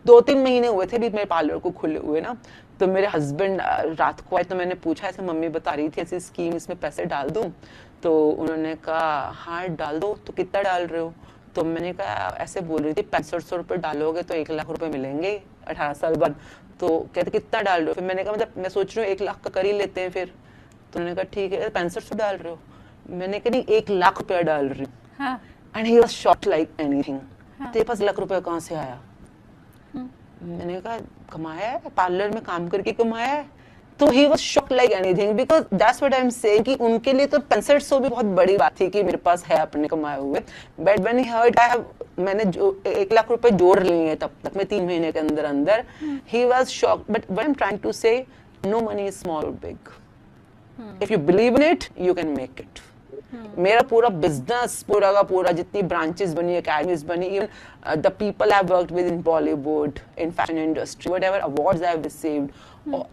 2-3 महीने हुए थे भी मेरे पार्लर को खुले हुए ना, तो मेरे हस्बैंड रात को आए, तो मैंने पूछा, ऐसे मम्मी बता रही थी ऐसी स्कीम, इसमें पैसे डाल दूं? तो उन्होंने कहा हाँ डाल दो। तो कितना डाल रहे हो? तो मैंने कहा ऐसे बोल रही थी 6500 रुपए डालोगे तो 1 लाख रुपए मिलेंगे 18 साल बाद। तो कहते कितना डाल रहे हो? फिर मैंने कहा मतलब मैं सोच रही हूँ 1 लाख का कर ही लेते हैं फिर। तो उन्होंने कहा ठीक है, 6500 डाल रहे हो? मैंने कहा नहीं 1 लाख रुपया डाल रही हूँ। And he was shocked like anything. तेरे पास 1 लाख रुपया कहाँ से आया? मैंने कहा कमाया है, पार्लर में काम करके कमाया है। तो ही was shocked like anything because that's what I am saying कि उनके लिए तो 6500 भी बहुत बड़ी बात थी कि मेरे पास है अपने कमाए हुए। बट व्हेन ही हर्ड मैंने जो 1 लाख रुपए जोड़ लिए हैं तब तक मैं 3 महीने के अंदर अंदर, he was shocked. But what I am trying to say, no money is small और big, if you believe in it you can make it. मेरा पूरा बिजनेस पूरा का पूरा, जितनी ब्रांचेस बनी, एकेडमीज बनी, even the people I have worked with in Bollywood, in fashion industry, whatever awards I have received,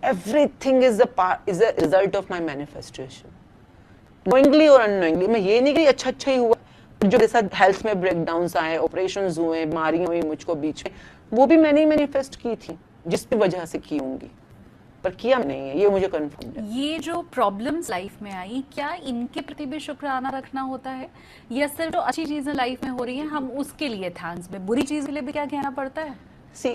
everything is a result of my manifestation, knowingly और unknowingly. मैं ये नहीं कि अच्छा ही हुआ, जो मेरे साथ हेल्थ में ब्रेकडाउन्स आए, ऑपरेशंस हुए, बीमारियां हुई मुझको बीच में, वो भी मैंने ही मैनिफेस्ट की थी, जिसकी वजह से की होंगी, पर किया नहीं है, ये मुझे कंफर्म है। ये जो प्रॉब्लम्स लाइफ में आई, क्या इनके प्रति भी शुक्राना रखना होता है, या सिर्फ जो अच्छी चीजें लाइफ में हो रही हैं हम उसके लिए थैंक्स में, बुरी चीज के लिए भी क्या कहना पड़ता है? See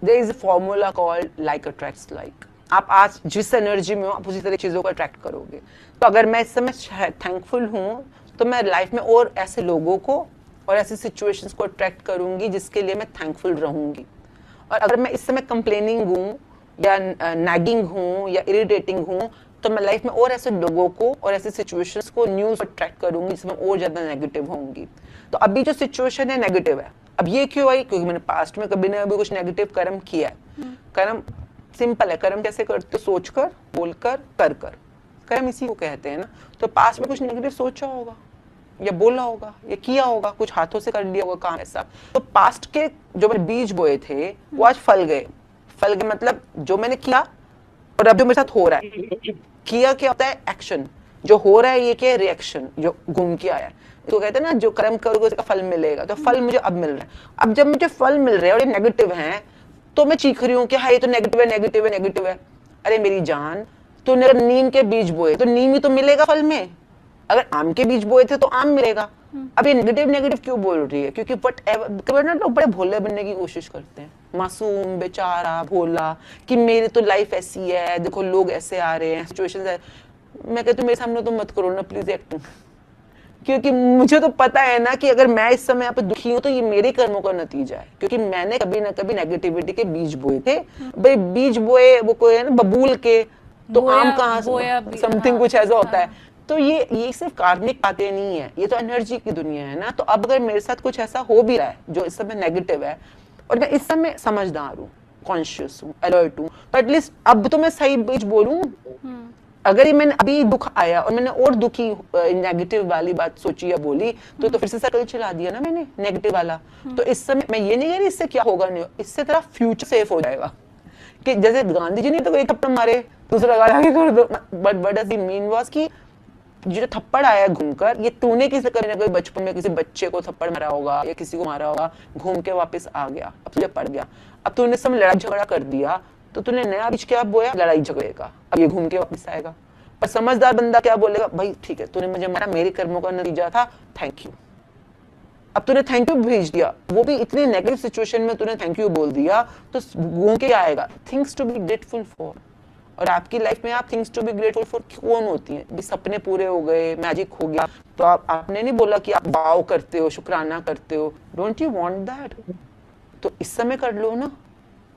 there is a formula called like attracts like. आप आज जिस एनर्जी में हो आप उसी तरह चीजों को अट्रैक्ट करोगे। तो अगर मैं इस समय थैंकफुल हूँ तो मैं लाइफ में और ऐसे लोगों को और ऐसी सिचुएशंस को अट्रैक्ट करूंगी जिसके लिए मैं थैंकफुल रहूंगी। और अगर मैं इस समय कंप्लेनिंग हूँ या नैगिंग हूँ या इरिटेटिंग हूँ तो मैं लाइफ में और ऐसे लोगों को और ऐसे सिचुएशंस को न्यूज अट्रैक्ट करूंगी जिसमें और ज्यादा नेगेटिव होंगी। तो अभी जो सिचुएशन है नेगेटिव है। अब ये क्यों आई? क्योंकि मैंने पास्ट में कभी ना कभी कुछ नेगेटिव कर्म किया है। कर्म सिंपल है, कर्म कैसे करते हो? सोचकर, बोलकर, कर कर, कर्म इसी को कहते हैं ना। तो पास्ट में कुछ नेगेटिव सोचा होगा या बोला होगा या किया होगा, कुछ हाथों से कर लिया होगा काम ऐसा। तो पास्ट के जो मैंने बीज बोए थे वो आज फल गए। फल गए मतलब जो मैंने किया और अब जो मेरे साथ हो रहा है। किया क्या होता है? एक्शन। जो हो रहा है ये क्या है? रिएक्शन, जो घूम के आया है। तो कहते हैं ना जो कर्म करोगे उसका फल मिलेगा। तो फल मुझे अब मिल रहा है। अब जब मुझे फल मिल रहे हैं और ये नेगेटिव हैं तो मैं चीख रही हूँ कि हाँ ये तो नेगेटिव है, नेगेटिव है, नेगेटिव है। अरे मेरी जान, तूने अगर नीम के बीज बोए तो नीम ही तो मिलेगा फल में। अगर आम के बीज बोए थे तो आम मिलेगा। अब ये नेगेटिव नेगेटिव क्यों बोल रही है? क्योंकि वट ना लोग बड़े भोले बनने की कोशिश करते हैं, मासूम, बेचारा, भोला, कि मेरी तो लाइफ ऐसी है, देखो लोग ऐसे आ रहे हैं, सिचुएशंस है। मैं कहती हूँ मेरे सामने तो मत करो ना प्लीज एक्टिंग, क्योंकि मुझे तो पता है ना कि अगर मैं इस समय यहाँ पे दुखी हूँ तो ये मेरे कर्मों का नतीजा है। क्योंकि मैंने कभी ना कभी नेगेटिविटी के बीज बोए थे। भाई बीज बोए वो कोई है ना बबूल के, तो आम कहाँ से, समथिंग कुछ ऐसा होता है। तो ये सिर्फ कार्मिक बातें नहीं है, ये तो एनर्जी की दुनिया है ना। तो अब अगर मेरे साथ कुछ ऐसा हो भी रहा है जो इस समय नेगेटिव है और मैं इस समय समझदार हूँ, कॉन्शियस हूँ, अलर्ट हूँ, तो एटलीस्ट अब तो मैं सही बीज बोलूँ। अगर ये मैंने अभी दुख आया और मैंने और दुखी नेगेटिव वाली बात सोची या बोली तो फिर से सर्कल चला दिया ना मैंने नेगेटिव वाला। तो इस समय मैं ये नहीं कह रही इससे क्या होगा, नहीं इससे तेरा फ्यूचर सेफ हो जाएगा। कि जैसे गांधी जी ने तो एक थप्पड़ मारे दूसरा गाल आगे कर दो, but what does it mean was कि जो थप्पड़ आया घूमकर, ये तूने किसी कभी ना कभी बचपन में किसी बच्चे को थप्पड़ मारा होगा या किसी को मारा होगा, घूम के वापस आ गया, अब तुझे पड़ गया, अब तूने सब लड़ाई झगड़ा कर दिया तो तूने नया बीज क्या बोया, लड़ाई झगड़े का, अब ये घूम के वापस आएगा। पर समझदार बंदा क्या बोलेगा, भाई ठीक है तूने मुझे मारा, मेरे कर्मों का नतीजा था, थैंक यू। अब तूने थैंक यू भेज दिया, वो भी इतनी नेगेटिव सिचुएशन में तूने थैंक यू बोल दिया, तो घूम के आएगा things to be grateful for. और आपकी लाइफ में आप things to be grateful for कौन होती हैं? भी सपने पूरे हो गए, मैजिक हो गया, तो आपने नहीं बोला कि आप वाव करते हो, शुक्राना करते हो, डोंट यू वांट दैट? तो इस समय कर लो ना,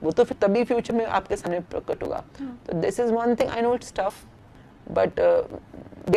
वो तो फिर तभी फ्यूचर में आपके सामने प्रकट होगा। तो this is one thing, I know it's tough but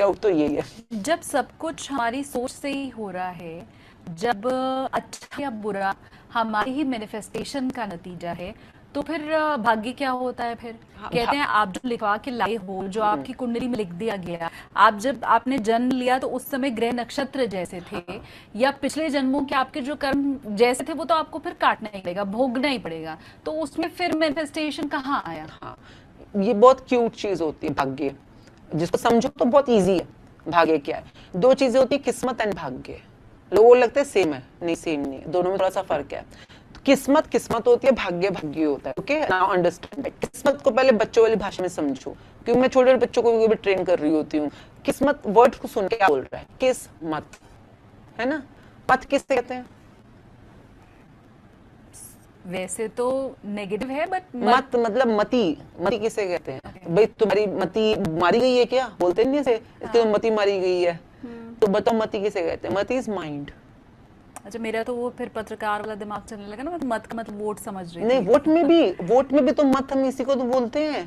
out तो यही है। जब सब कुछ हमारी सोच से ही हो रहा है, जब अच्छा या बुरा हमारी ही मैनिफेस्टेशन का नतीजा है, तो फिर भाग्य क्या होता है? फिर कहते हैं आप जो लिखवा के लाए हो, जो आपकी कुंडली में लिख दिया गया, आप जब आपने जन्म लिया तो उस समय ग्रह नक्षत्र जैसे थे या पिछले जन्मों के आपके जो कर्म जैसे थे, वो तो आपको फिर काटना ही पड़ेगा, भोगना ही पड़ेगा। तो उसमें फिर मैनिफेस्टेशन कहाँ आया? हाँ, ये बहुत क्यूट चीज होती है भाग्य, जिसको समझो तो बहुत इजी है। भाग्य क्या है? दो चीजें होती है, किस्मत एंड भाग्य। लोगों को लगता है सेम है, नहीं सेम नहीं है, दोनों में थोड़ा सा फर्क है। तो किस्मत किस्मत होती है, भाग्य भाग्य होता है। Okay, now understand. किस्मत को पहले बच्चों वाली भाषा में समझो, क्योंकि मैं छोटे बच्चों को भी ट्रेन कर रही होती हूँ। किस्मत वर्ड को सुन के क्या बोल रहा है? किस्मत, है ना? मत किससे कहते हैं? वैसे तो नेगेटिव है, बट मत मतलब मती, मती किसे कहते हैं? भाई तुम्हारी मती मारी गई है क्या? बोलते नहीं ऐसे, इसकी तो मती मारी गई है। तो बताओ मती किसे कहते हैं? मती इज माइंड। अच्छा, मेरा तो वो फिर पत्रकार वाला दिमाग चलने लगा ना, मैं तो मत का मतलब वोट समझ रही नहीं, थी। वोट में भी तो मत हम इसी को तो बोलते हैं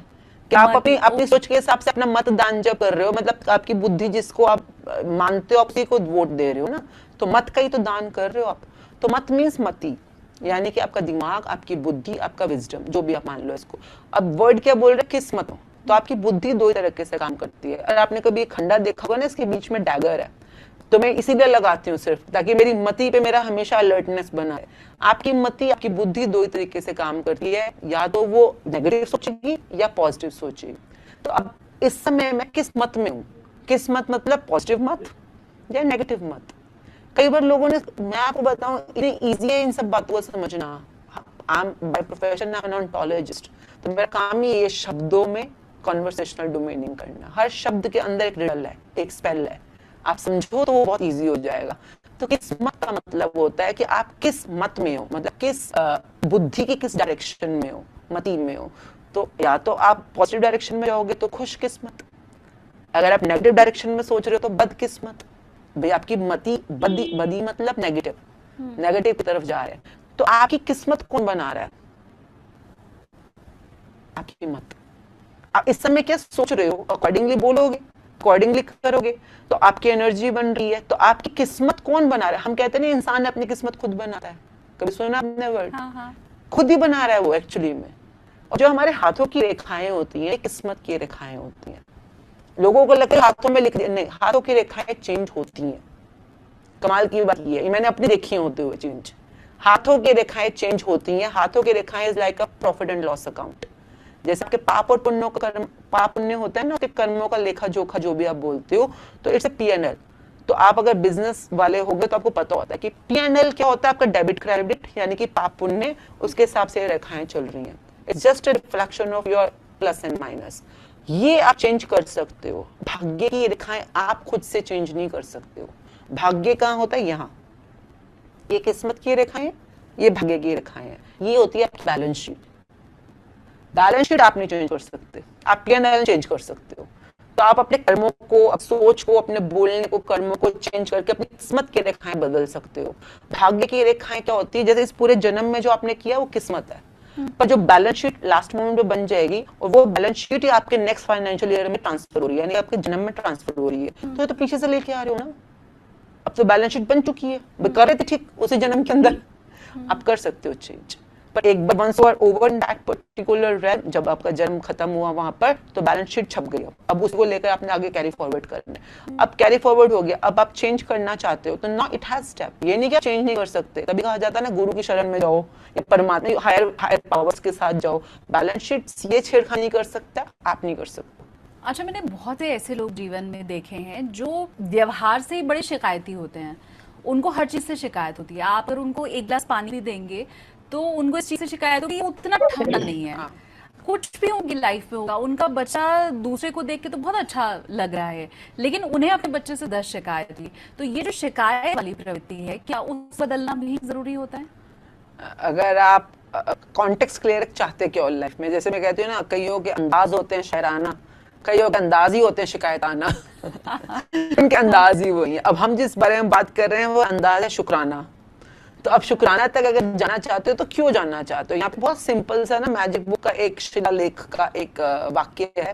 कि आप अपनी सोच के हिसाब से अपना मतदान जब कर रहे हो, मतलब आपकी बुद्धि जिसको आप मानते हो, आप उसी को वोट दे रहे हो ना, तो मत का ही तो दान कर रहे हो आप। तो मत मीन्स मती, यानी कि आपका दिमाग, आपकी बुद्धि, आपका विजडम, जो भी आप मान लो इसको। अब वर्ड क्या बोल रहे हैं? किस्मत। तो आपकी बुद्धि दो तरीके से काम करती है। और आपने कभी एक खंडा देखा होगा ना, इसके बीच में डैगर है, तो मैं इसीलिए लगाती हूँ सिर्फ, ताकि मेरी मति पे मेरा हमेशा अलर्टनेस बना है। आपकी मति, आपकी बुद्धि दो ही तरीके से काम करती है, या तो वो नेगेटिव सोचेगी या पॉजिटिव सोचेगी। तो अब इस समय मैं किस मत में हूँ? किस मत मतलब पॉजिटिव मत या नेगेटिव मत? कई बार लोगों ने, मैं आपको बताऊं, इतनी इजी है इन सब बातों को समझना। I am by profession an ontologist, तो मेरा काम ही ये शब्दों में कन्वर्सेशनल डोमेनिंग करना। हर शब्द के अंदर एक रिडल है, एक स्पेल है, आप समझो तो वो बहुत इजी हो जाएगा। तो किस मत का मतलब होता है कि आप किस मत में हो, मतलब किस बुद्धि की किस डायरेक्शन में हो, मति में हो। तो या तो आप पॉजिटिव डायरेक्शन में जाओगे तो खुश किस्मत, अगर आप नेगेटिव डायरेक्शन में सोच रहे हो तो बदकिस्मत। भाई आपकी मति बदी मतलब नेगेटिव, नेगेटिव की तरफ जा रहे हैं। तो आपकी किस्मत कौन बना रहा है? आपकी मत। आप इस समय क्या सोच रहे हो, अकॉर्डिंगली बोलोगे, अकॉर्डिंगली करोगे, तो आपकी एनर्जी बन रही है। तो आपकी किस्मत कौन बना रहा है? हम कहते हैं इंसान अपनी किस्मत खुद बनाता है, कभी सुना आपने वर्ड? हाँ। खुद ही बना रहा है वो एक्चुअली में। और जो हमारे हाथों की रेखाएं होती हैं, किस्मत की रेखाएं होती हैं। लोगों को लगता है हाथों में लिख दिया, नहीं, हाथों की रेखाएं चेंज होती हैं। कमाल की बात ये है, मैंने अपनी देखी होते हुए चेंज। हाथों की रेखाएं चेंज होती हैं। हाथों की रेखाएं is like a profit and loss account. जैसे आपके पाप और पुण्यों का कर्म, पाप पुण्य होता है ना, उसके कर्मों का लेखा जोखा जो भी आप बोलते हो, तो इट्स ए P&L। तो आप अगर बिजनेस वाले हो गए तो आपको पता होता है कि P&L क्या होता है, आपका डेबिट क्रेडिट, यानी कि पाप पुण्य, उसके हिसाब से रेखाएं चल रही हैं। It's just a reflection of your plus and minus. ये आप चेंज कर सकते हो। भाग्य की रेखाएं आप खुद से चेंज नहीं कर सकते हो। भाग्य कहाँ होता है? यहाँ। ये किस्मत की रेखाएं, ये भाग्य की रेखाएं हैं। ये होती है आपकी बैलेंस शीट। बैलेंस शीट आप नहीं चेंज कर सकते, आप P&L चेंज कर सकते हो। तो आप अपने कर्मों को, अपनी सोच को, अपने बोलने को, कर्मों को चेंज करके अपनी किस्मत की रेखाएं बदल सकते हो। भाग्य की रेखाएं क्या होती है? जैसे इस पूरे जन्म में जो आपने किया वो किस्मत है, पर जो बैलेंस शीट लास्ट मोमेंट में बन जाएगी, और वो बैलेंस शीट ही आपके नेक्स्ट फाइनेंशियल ईयर में ट्रांसफर हो रही है, यानी आपके जन्म में ट्रांसफर हो रही है। तो ये तो पीछे से लेके आ रहे हो ना, अब तो बैलेंस शीट बन चुकी है, कर रहे थे ठीक उसी जन्म के अंदर। आप कर सकते हो चेंज, पर एक बार once over that particular ram, जब आपका जन्म खत्म हुआ वहां पर, तो बैलेंस शीट छप गई। अब उसको लेकर आपने आगे कैरी फॉरवर्ड करना है। अब कैरी फॉरवर्ड हो गया, अब आप चेंज करना चाहते हो तो नाउ इट हैज स्टेप। ये नहीं कि आप चेंज नहीं कर सकते, तभी कहा जाता है ना गुरु की शरण में जाओ या परमात्मा हायर पावर्स के साथ जाओ। बैलेंस शीट ये छेड़खानी नहीं कर सकता, आप नहीं कर सकते। अच्छा, मैंने बहुत से ऐसे लोग जीवन में देखे हैं जो व्यवहार से ही बड़े शिकायती होते हैं। उनको हर चीज से शिकायत होती है। आप अगर उनको एक गिलास पानी भी देंगे तो उनको इस चीज से शिकायत होगी, उतना ठंडा नहीं है। कुछ भी उनकी लाइफ में होगा, उनका बच्चा दूसरे को देख के तो बहुत अच्छा लग रहा है, लेकिन उन्हें अपने बच्चे से 10 शिकायत हुई। तो ये जो शिकायत वाली प्रवृत्ति है, क्या उस बदलना भी जरूरी होता है? अगर आप कॉन्टेक्स्ट क्लियर चाहते क्या लाइफ में, जैसे मैं कहती हूँ ना, कईयों के अंदाज होते हैं शायराना, कईयों के अंदाज ही होते हैं शिकायताना। उनके अंदाज ही वही है। अब हम जिस बारे में बात कर रहे हैं वो अंदाज है शुक्राना। तो अब शुक्राना तक अगर जाना चाहते हो तो क्यों जानना चाहते हो? यहाँ पे बहुत सिंपल सा ना मैजिक बुक का एक शिलालेख का एक वाक्य है,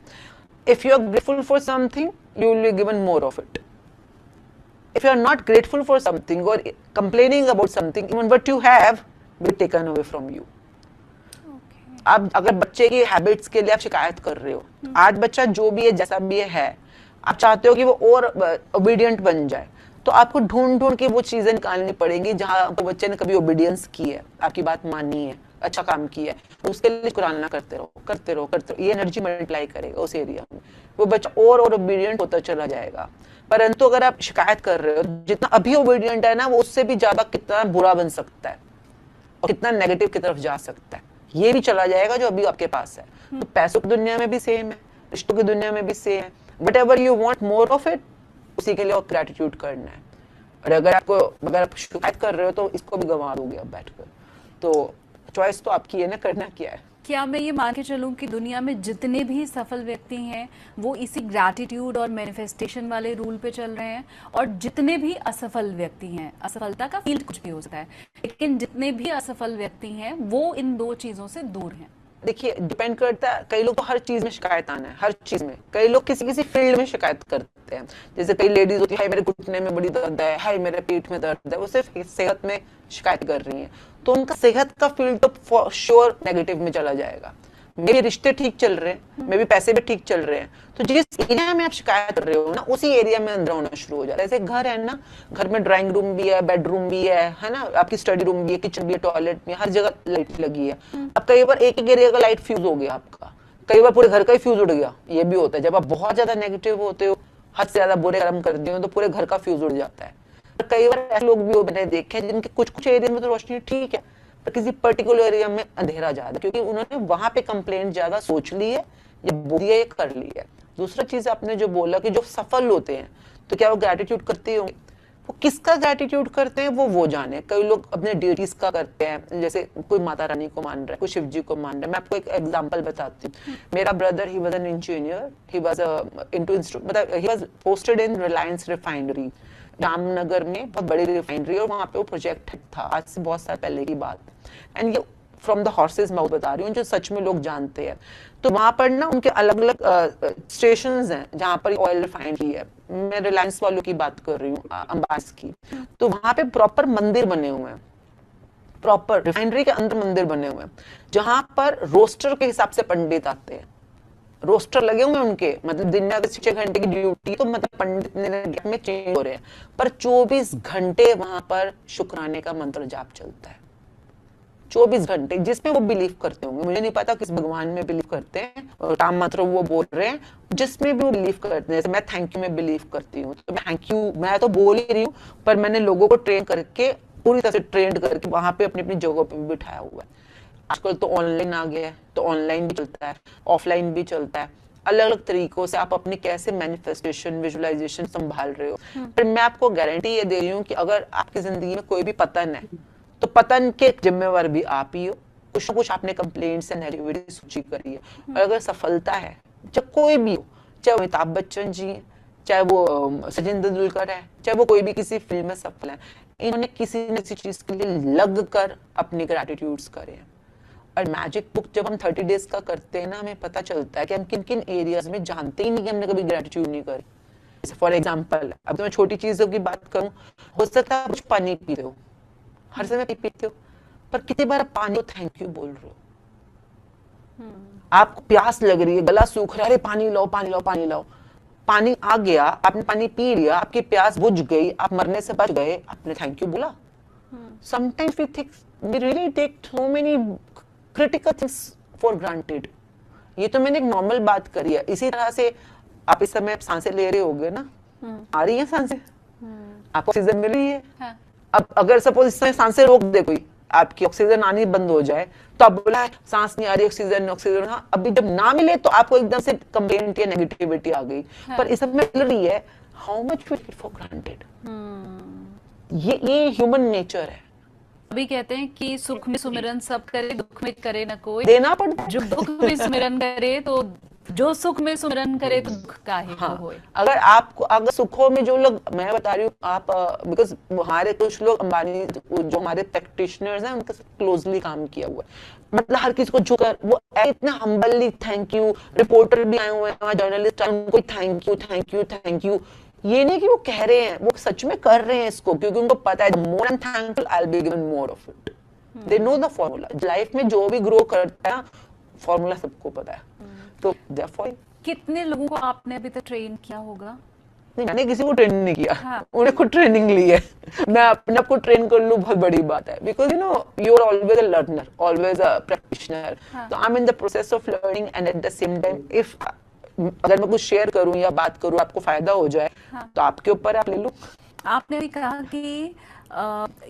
if you are grateful for something you will be given more of it. If you are not grateful for something और complaining about something, even what you have will be taken away from you. आप अगर बच्चे की habits के लिए आप शिकायत कर रहे हो, आज बच्चा जो भी है जैसा भी है, आप चाहते हो कि वो और ओबीडियंट बन जाए, तो आपको ढूंढ ढूंढ के वो चीजें निकालनी पड़ेंगी जहां बच्चे ने कभी ओबीडियंस की है, आपकी बात मानी है, अच्छा काम किया है, तो उसके लिए शुक्राना करते रहो करते रहो करते रहो। ये एनर्जी मल्टीप्लाई करेगा उस एरिया में, वो बच्चा और ओबीडियंट होता चला जाएगा। परंतु अगर आप शिकायत कर रहे हो, जितना अभी ओबीडियंट है ना, वो उससे भी ज्यादा कितना बुरा बन सकता है और कितना नेगेटिव की तरफ जा सकता है, ये भी चला जाएगा जो अभी आपके पास है। तो पैसों की दुनिया में भी सेम है, रिश्तों की दुनिया में भी सेम है। What ever you want more of it, उसी के लिए ग्रेटिट्यूड करना है। और अगर आप शिकायत कर रहे हो तो इसको भी गंवा दोगे अब बैठकर। तो चॉइस तो आपकी है ना, करना क्या है। क्या मैं ये मान के चलूं कि दुनिया में जितने भी सफल व्यक्ति हैं वो इसी ग्रैटिट्यूड और मैनिफेस्टेशन वाले रूल पे चल रहे हैं, और जितने भी असफल व्यक्ति हैं, असफलता का फील्ड कुछ भी हो सकता है, लेकिन जितने भी असफल व्यक्ति हैं वो इन दो चीजों से दूर हैं? देखिए, डिपेंड करता है। कई लोग तो हर चीज में शिकायत आना है, हर चीज में। कई लोग किसी किसी फील्ड में शिकायत करते हैं। जैसे कई लेडीज होती है, हाय मेरे घुटने में बड़ी दर्द है, हाय मेरे पेट में दर्द है, वो सिर्फ सेहत में शिकायत कर रही हैं, तो उनका सेहत का फील्ड तो फॉर श्योर नेगेटिव में चला जाएगा। मेरे रिश्ते ठीक चल रहे हैं, मेरे पैसे भी ठीक चल रहे हैं, तो जिस एरिया में आप शिकायत कर रहे हो ना, उसी एरिया में अंदर होना शुरू हो जाता है। जैसे घर है ना, घर में ड्राइंग रूम भी है, बेडरूम भी है ना, आपकी स्टडी रूम भी है, किचन भी है, टॉयलेट भी है, हर जगह लाइट लगी है। अब कई बार एक एरिया का लाइट फ्यूज हो गया आपका, कई बार पूरे घर का ही फ्यूज उड़ गया। ये भी होता है जब आप बहुत ज्यादा नेगेटिव होते हो, हद से ज्यादा बुरे कर्म करते हो, तो पूरे घर का फ्यूज उड़ जाता है। कई बार ऐसे लोग भी मैंने देखे हैं जिनके कुछ कुछ एरिया में तो रोशनी ठीक है, पर किसी पर्टिकुलर एरिया में अंधेरा ज्यादा, क्योंकि उन्होंने वहां पे कंप्लेंट ज्यादा सोच ली है या बोल दिया या कर ली है। दूसरा चीज आपने जो बोला कि जो सफल होते हैं तो क्या वो ग्रैटिट्यूड करते होंगे, वो किसका ग्रैटिट्यूड करते हैं वो जाने। कई लोग अपने डिटीज का करते हैं, जैसे कोई माता रानी को मान रहा है, कोई शिव जी को मान रहा है। मैं आपको एक एग्जांपल बताती हूँ। मेरा brother, he was an engineer, he was into मतलब he was posted in Reliance refinery Jamnagar में, बहुत बड़ी रिफाइनरी, और वहां पे वो प्रोजेक्ट था, आज से बहुत साल पहले की बात। एंड ये फ्रॉम द हॉर्सेस माउथ बता रही हूँ, जो सच में लोग जानते हैं। तो वहां पर ना उनके अलग अलग स्टेशंस हैं जहां पर ऑयल रिफाइनरी है। मैं रिलायंस वालों की बात कर रही हूँ, अंबास की। तो वहां पे प्रॉपर मंदिर बने हुए हैं, प्रॉपर रिफाइनरी के अंदर मंदिर बने हुए हैं, जहां पर रोस्टर के हिसाब से पंडित आते हैं। रोस्टर लगे हुए हैं उनके, मतलब दिन में अगर 6 घंटे की ड्यूटी, तो मतलब पंडित में चेंज हो रहे हैं, पर 24 घंटे वहां पर शुक्राने का मंत्र जाप चलता है। 24 घंटे, जिसमें वो बिलीव करते होंगे, मुझे नहीं पता किस भगवान में बिलीव करते हैं, और राम मंत्र वो बोल रहे हैं, जिसमें भी वो बिलीव करते हैं। जैसे मैं थैंक यू में बिलीव करती हूँ, तो मैं थैंक यू मैं तो बोल ही रही हूँ, पर मैंने लोगों को ट्रेन करके, पूरी तरह से ट्रेंड करके वहां पे अपनी अपनी जगहों पे भी बिठाया हुआ है। आजकल तो ऑनलाइन आ गया है, तो ऑनलाइन भी चलता है, ऑफलाइन भी चलता है। अलग अलग तरीकों से आप अपनी कैसे मैनिफेस्टेशन, विजुअलाइजेशन संभाल रहे हो। पर मैं आपको गारंटी ये दे रही हूँ कि अगर आपकी जिंदगी में कोई भी पतन है, तो पतन के जिम्मेवार भी आप ही हो। कुछ ना कुछ आपने कंप्लेंट्स से नेगेटिविटी सूची करी है। और अगर सफलता है, चाहे कोई भी हो, चाहे अमिताभ बच्चन जी है, चाहे वो सचिन तेंदुलकर है, चाहे वो कोई भी किसी फील्ड में सफल है, इन्होंने किसी न किसी चीज के लिए लग कर अपनी ग्रैटिट्यूड्स करे हैं। और मैजिक बुक जब हम 30 डेज का करते हैं ना, हमें पता चलता है कि हम किन किन एरियाज में जानते ही नहीं कि हमने कभी ग्रैटिट्यूड नहीं करी। जैसे फॉर एग्जांपल, अब तो मैं छोटी चीजों की बात करूं, हो सकता है कुछ पानी पीते हो, हर समय पीते हो, पर कितनी बार आप पानी को थैंक यू बोल रहे हो? आपको प्यास लग रही है, गला सूख रहा है, अरे पानी लाओ पानी लाओ पानी लाओ, पानी आ गया, आपने पानी पी लिया, आपकी प्यास बुझ गई, आप मरने से बच गए, आपने थैंक यू बोला? Sometimes we really take so many critical things for granted. ये तो मैंने एक नॉर्मल बात करी है। इसी तरह से आप इस समय सांसें ले रहे होगे ना, आ रही है सांसें, आपको ऑक्सीजन मिल रही है। हाँ। अब अगर सपोज इस समय सांसें रोक दे कोई, आपकी ऑक्सीजन आनी बंद हो जाए, तो आप बोला है सांस नहीं आ रही, ऑक्सीजन ऑक्सीजन, हाँ, अभी जब ना मिले तो आपको एकदम से कंप्लेंट या नेगेटिविटी आ गई। पर इस समय मिल रही है, how much we take for granted. ये ह्यूमन नेचर है। अभी कहते हैं कि सुख में सुमिरन सब करे, दुख में करे न कोई। देना पड़ता जो दुख में सुमिरन करे तो जो सुख में सुमिरन करे तो दुख काहे को होए। अगर आपको अगर सुखों में जो लोग, मैं बता रही हूँ आप, बिकॉज हमारे कुछ लोग अंबानी जो हमारे प्रैक्टिशनर्स हैं उनके साथ क्लोजली काम किया हुआ है, मतलब हर किसी को झुकर, वो इतना हम्बली थैंक यू, रिपोर्टर भी आए हुए हैं, जर्नलिस्ट आए, उनको thank you thank you thank you. ये नहीं कि वो कह रहे हैं, वो सच में कर रहे हैं इसको, क्योंकि उनको पता है more and thankful I will be given more of it. They know the formula. Life में जो भी ग्रो करता है फॉर्मूला सबको पता है, तो देयरफॉर। कितने लोगों को आपने अभी तक ट्रेन किया होगा? नहीं, मैंने किसी को ट्रेन नहीं किया। हाँ। उन्हें खुद ट्रेनिंग ली है। मैं अपने आप को ट्रेन कर लूं, बहुत बड़ी बात है, because you know you are always a learner, always a practitioner. तो I am in the process of learning, and at the same time if अगर मैं कुछ शेयर करूं या बात करूं, आपको फायदा हो जाए, तो आपके ऊपर आप ले लो। आपने भी कहा कि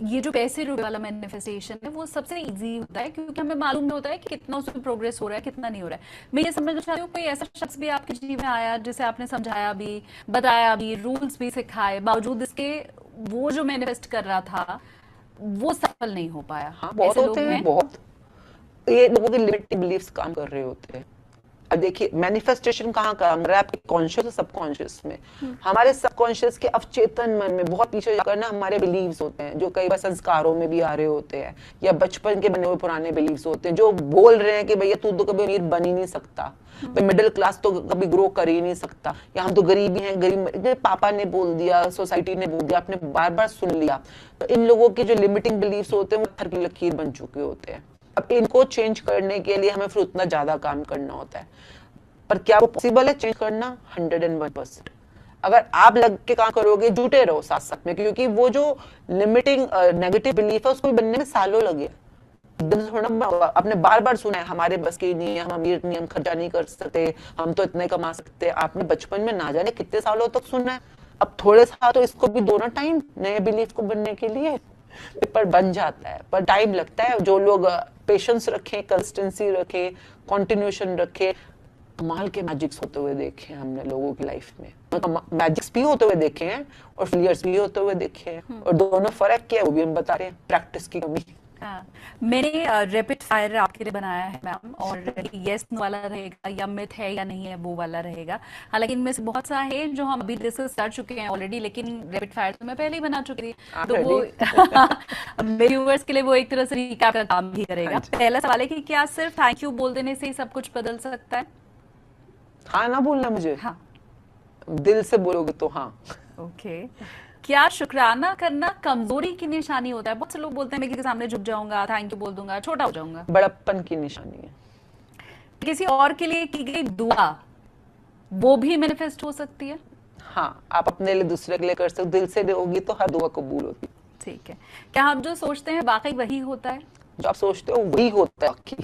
ये जो पैसे रुपए वाला मैनिफेस्टेशन है वो सबसे इजी होता है, क्योंकि हमें मालूम नहीं होता है कि कितना उसमें प्रोग्रेस हो रहा है, कितना नहीं हो रहा है। मैं ये समझना चाहती हूँ, कोई ऐसा शख्स भी आपके जीवन में आया जिसे आपने समझाया भी, बताया भी, रूल्स भी सिखाए, बावजूद इसके वो जो मैनिफेस्ट कर रहा था वो सफल नहीं हो पाया? हाँ, बहुत ऐसे होते लोग हैं, बहुत। ये लोगों के लिमिटिंग बिलीफ्स काम कर रहे होते हैं। अब देखिए मैनिफेस्टेशन कहाँ काम कर रहा है, आपके कॉन्शियस और सबकॉन्शियस में। हमारे सबकॉन्शियस के अवचेतन मन में बहुत पीछे जाकर ना हमारे बिलीव्स होते हैं, जो कई बार संस्कारों में भी आ रहे होते हैं, या बचपन के बने हुए पुराने बिलीव्स होते हैं, जो बोल रहे हैं कि भैया तू तो कभी अमीर बन ही नहीं सकता, मिडिल क्लास तो कभी ग्रो कर ही नहीं सकता, या हम तो गरीब ही हैं, गरीब पापा ने बोल दिया, सोसाइटी ने बोल दिया, आपने बार बार सुन लिया। तो इन लोगों के जो लिमिटिंग बिलीव्स होते हैं वो पत्थर की लकीर बन चुके होते हैं। अब इनको चेंज करने के लिए हमें फिर उतना ज्यादा काम करना होता है, पर क्या वो पॉसिबल है चेंज करना? 101%। अगर आप लग के काम करोगे, जुटे रहो साथ साथ में, क्योंकि वो जो लिमिटिंग नेगेटिव बिलीफ है उसको बनने में सालों लगे। थोड़ा आपने बार बार सुना है हमारे बस की नहीं है, हम अमीर नहीं, हम खर्चा नहीं कर सकते, हम तो इतने कमा सकते। आपने बचपन में ना जाने कितने सालों तक सुना है। अब थोड़े साल तो इसको भी दो ना टाइम, नए बिलीफ को बनने के लिए। पेपर बन जाता है, पर टाइम लगता है। जो लोग पेशेंस रखें, कंसिस्टेंसी रखें, कंटिन्यूएशन रखें, कमाल के मैजिक्स होते हुए देखे हैं हमने लोगों की लाइफ में। मैजिक्स भी होते हुए देखे हैं और फेलियर्स भी होते हुए देखे हैं, और दोनों फर्क क्या है वो भी हम बता रहे हैं, प्रैक्टिस की कमी। मैंने रैपिड फायर आपके लिए बनाया है मैम, और यस नो वाला रहेगा, या मिथ है या नहीं है वो वाला रहेगा। हालांकि इनमें से बहुत सा है जो हम अभी डिस्कस कर चुके हैं ऑलरेडी, लेकिन रैपिड फायर तो मैं पहले ही बना चुकी थी, तो वो मेरे व्यूअर्स के लिए वो एक तरह से रिकैप का काम भी करेगा। पहला सवाल है कि क्या सिर्फ थैंक यू बोल देने से ही सब कुछ बदल सकता है? हाँ ना बोलना मुझे, हाँ दिल से बोलोगे तो हाँ। ओके। क्या शुक्राना करना कमजोरी की निशानी होता है? बहुत से लोग बोलते हैं मैं किसी के सामने झुक जाऊंगा, थैंक यू बोल दूंगा, छोटा हो जाऊंगा। बड़प्पन की निशानी है। किसी और के लिए की गई दुआ वो भी मैनिफेस्ट हो सकती है? हाँ, आप अपने लिए दूसरे के लिए कर सकते, दिल से होगी तो हर दुआ कबूल होती। ठीक है। क्या हम जो सोचते हैं वाकई वही होता है? जो आप सोचते हो वही होता है।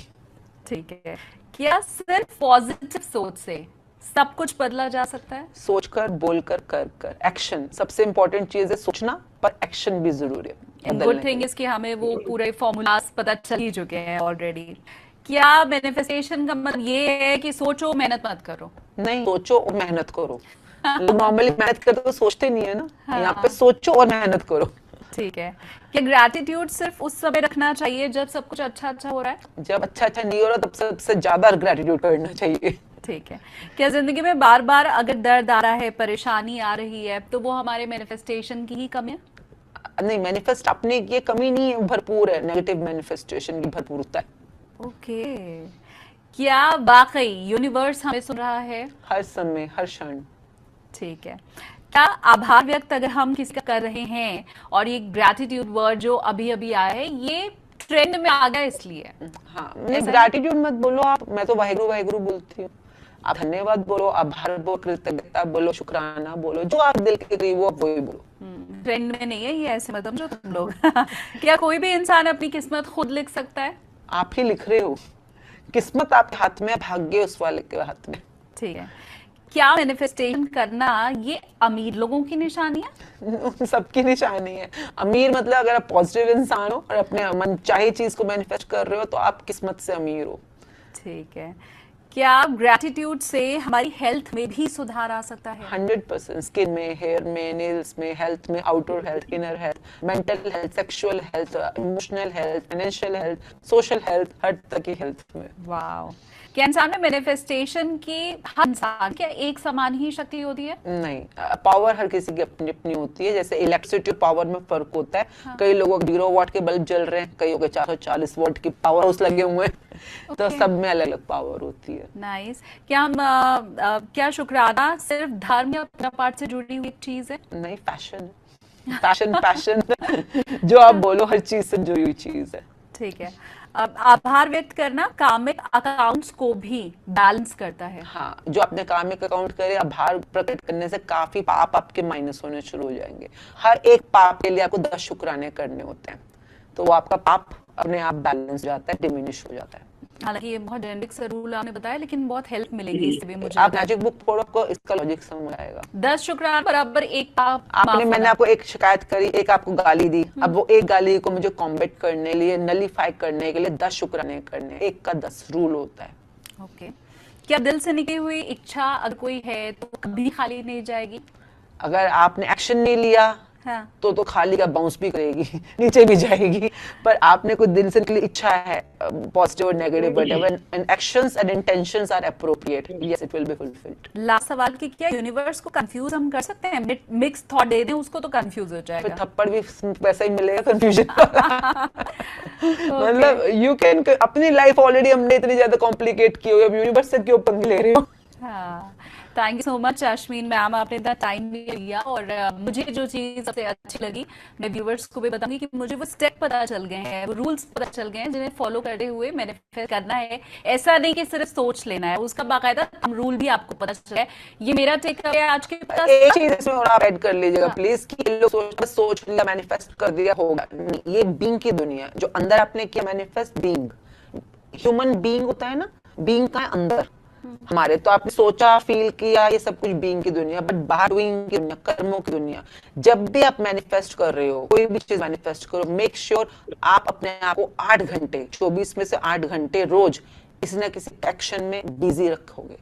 ठीक है। क्या सिर्फ पॉजिटिव सोच से सब कुछ बदला जा सकता है? सोचकर, बोलकर, कर एक्शन सबसे इंपॉर्टेंट चीज है। सोचना पर एक्शन भी जरूरी है। गुड थिंग इज कि हमें वो पूरे फॉर्मूलाज पता चल ही चुके हैं ऑलरेडी। क्या मैनिफेस्टेशन का मतलब ये है कि सोचो मेहनत मत करो? नहीं, सोचो और मेहनत करो। लोग नॉर्मली मेहनत करते तो सोचते नहीं है ना। हाँ। यहाँ पे सोचो और मेहनत करो। ठीक है। क्या ग्रैटिट्यूड सिर्फ उस समय रखना चाहिए जब सब कुछ अच्छा हो रहा है? जब अच्छा नहीं हो रहा तब सबसे ज्यादा ग्रैटिट्यूड करना चाहिए। ठीक है। क्या जिंदगी में बार बार अगर दर्द आ रहा है, परेशानी आ रही है, तो वो हमारे मैनिफेस्टेशन की ही कमी है? नहीं, मैनिफेस्ट अपने की कमी नहीं है, भरपूर है। नेगेटिव मैनिफेस्टेशन की भरपूरता है। ओके। क्या वाकई यूनिवर्स हमें सुन रहा है? हर समय, हर क्षण। ठीक है। क्या आभार व्यक्त अगर हम किसी का कर रहे हैं और ये ग्रैटिट्यूड वर्ड जो अभी अभी आया है, ये ट्रेंड में आ गया इसलिए। हाँ, नहीं ऐसा है? ग्रैटिट्यूड मत बोलो आप, मैं तो वाहिगुरु वाहिगुरु बोलती हूँ। आप धन्यवाद बोलो, आभार बोलो, कृतज्ञता बोलो, शुक्राना बोलो, जो आप दिल के करीब हो आप वही बोलो। ट्रेंड में नहीं है ये ऐसे मतलब जो तुम लोग क्या कोई भी इंसान अपनी किस्मत खुद लिख सकता है? आप ही लिख रहे हो, किस्मत आपके हाथ में है, भाग्य उस वाले के हाथ में। ठीक है, क्या मैनिफेस्टेशन करना ये अमीर लोगों की निशानी है? सबकी निशानी है। अमीर मतलब अगर आप पॉजिटिव इंसान हो और अपने मन चाहे चीज को मैनिफेस्ट कर रहे हो तो आप किस्मत से अमीर हो। ठीक है, क्या ग्रैटिट्यूड से हमारी हेल्थ में भी सुधार आ सकता है? 100% स्किन में, हेयर में, नेल्स में, हेल्थ में, outer health, inner health, mental health, sexual health, emotional health, financial health, social health, हर तरह की हेल्थ में। वाओ, क्या इंसान में मैनिफेस्टेशन की हर इंसान क्या एक समान ही शक्ति होती है? नहीं, पावर हर किसी की अपनी अपनी होती है। जैसे इलेक्ट्रिसिटी पावर में फर्क होता है। हाँ। कई लोगों को 0 वाट के बल्ब जल रहे हैं, कई के 440 वाट की पावर हाउस लगे हुए हैं। तो सब में अलग अलग पावर होती है। नाइस। क्या हम क्या शुक्राना सिर्फ धर्म या पूजा पाठ से जुड़ी हुई एक चीज है? नहीं, पैशन पैशन जो आप बोलो हर चीज से जुड़ी हुई चीज है। ठीक है, अब आभार व्यक्त करना कामिक अकाउंट्स को भी बैलेंस करता है। हाँ, जो अपने कामिक अकाउंट करे, आभार प्रकट करने से काफी पाप आपके माइनस होने शुरू हो जाएंगे। हर एक पाप के लिए आपको 10 शुक्राने करने होते हैं, तो वो आपका पाप अपने आप बैलेंस हो जाता है, डिमिनिश हो जाता है। हालांकि ये बहुत जेनेरिक सा रूल आपने बताया, लेकिन बहुत हेल्प मिलेगी इससे भी मुझे। आप मैजिक बुक पढ़ो, आपको इसका लॉजिक समझ आएगा। 10 शुक्राना बराबर एक पाप मैंने आपको एक शिकायत करी, एक आपको गाली दी, अब वो एक गाली को मुझे कॉम्बेट करने लिए, नलीफाई करने के लिए 10 शुक्राने करने, 1 का 10 रूल होता है। ओके, क्या दिल से निकली हुई इच्छा अगर कोई है तो कभी खाली नहीं जाएगी? अगर आपने एक्शन नहीं लिया हाँ। तो खाली का बाउंस भी करेगी, नीचे भी जाएगी। पर आपने कोई दिल से निकली इच्छा है, पॉजिटिव और negative, but when actions and intentions are appropriate, yes it will be fulfilled. Last सवाल कि क्या यूनिवर्स को कंफ्यूज हम कर सकते हैं? मिक्स थॉट दे दें उसको तो कंफ्यूज हो जाएगा। फिर थप्पड़ भी वैसा ही मिलेगा, कंफ्यूजन। मतलब यू कैन, अपनी लाइफ ऑलरेडी हमने इतनी ज्यादा कॉम्प्लिकेट की हुई, अब यूनिवर्स से क्यों पंगे ले रहे हो? हाँ, thank you so much Ashwin ma'am, आपने इतना टाइम भी लिया। और मुझे जो चीज सबसे अच्छी लगी, मैं व्यूवर्स को भी बताऊंगी कि मुझे वो स्टेप पता चल गए हैं, वो रूल्स पता चल गए हैं जिन्हें फॉलो करते हुए मैनिफेस्ट करना है। ऐसा नहीं कि सिर्फ सोच लेना है, उसका बाकायदा रूल भी आपको पता चला है। ये मेरा टेक है आज के पॉडकास्ट। एक चीज इसमें और आप ऐड कर लीजिएगा प्लीज, कि ये लोग सोच लिया, मैनिफेस्ट कर दिया, होगा नहीं। ये बीइंग की दुनिया है, जो अंदर आपने किया मैनिफेस्ट, बीइंग, ह्यूमन बीइंग होता है ना, बीइंग का अंदर हमारे, तो आपने सोचा, फील किया, ये सब कुछ बीइंग की दुनिया। बट बाहर डूइंग की दुनिया, कर्मों की दुनिया। जब भी आप मैनिफेस्ट कर रहे हो, कोई भी चीज मैनिफेस्ट करो, मेक श्योर आप अपने आप को 8 घंटे, 24 में से 8 घंटे रोज किसी न किसी एक्शन में बिजी रखोगे।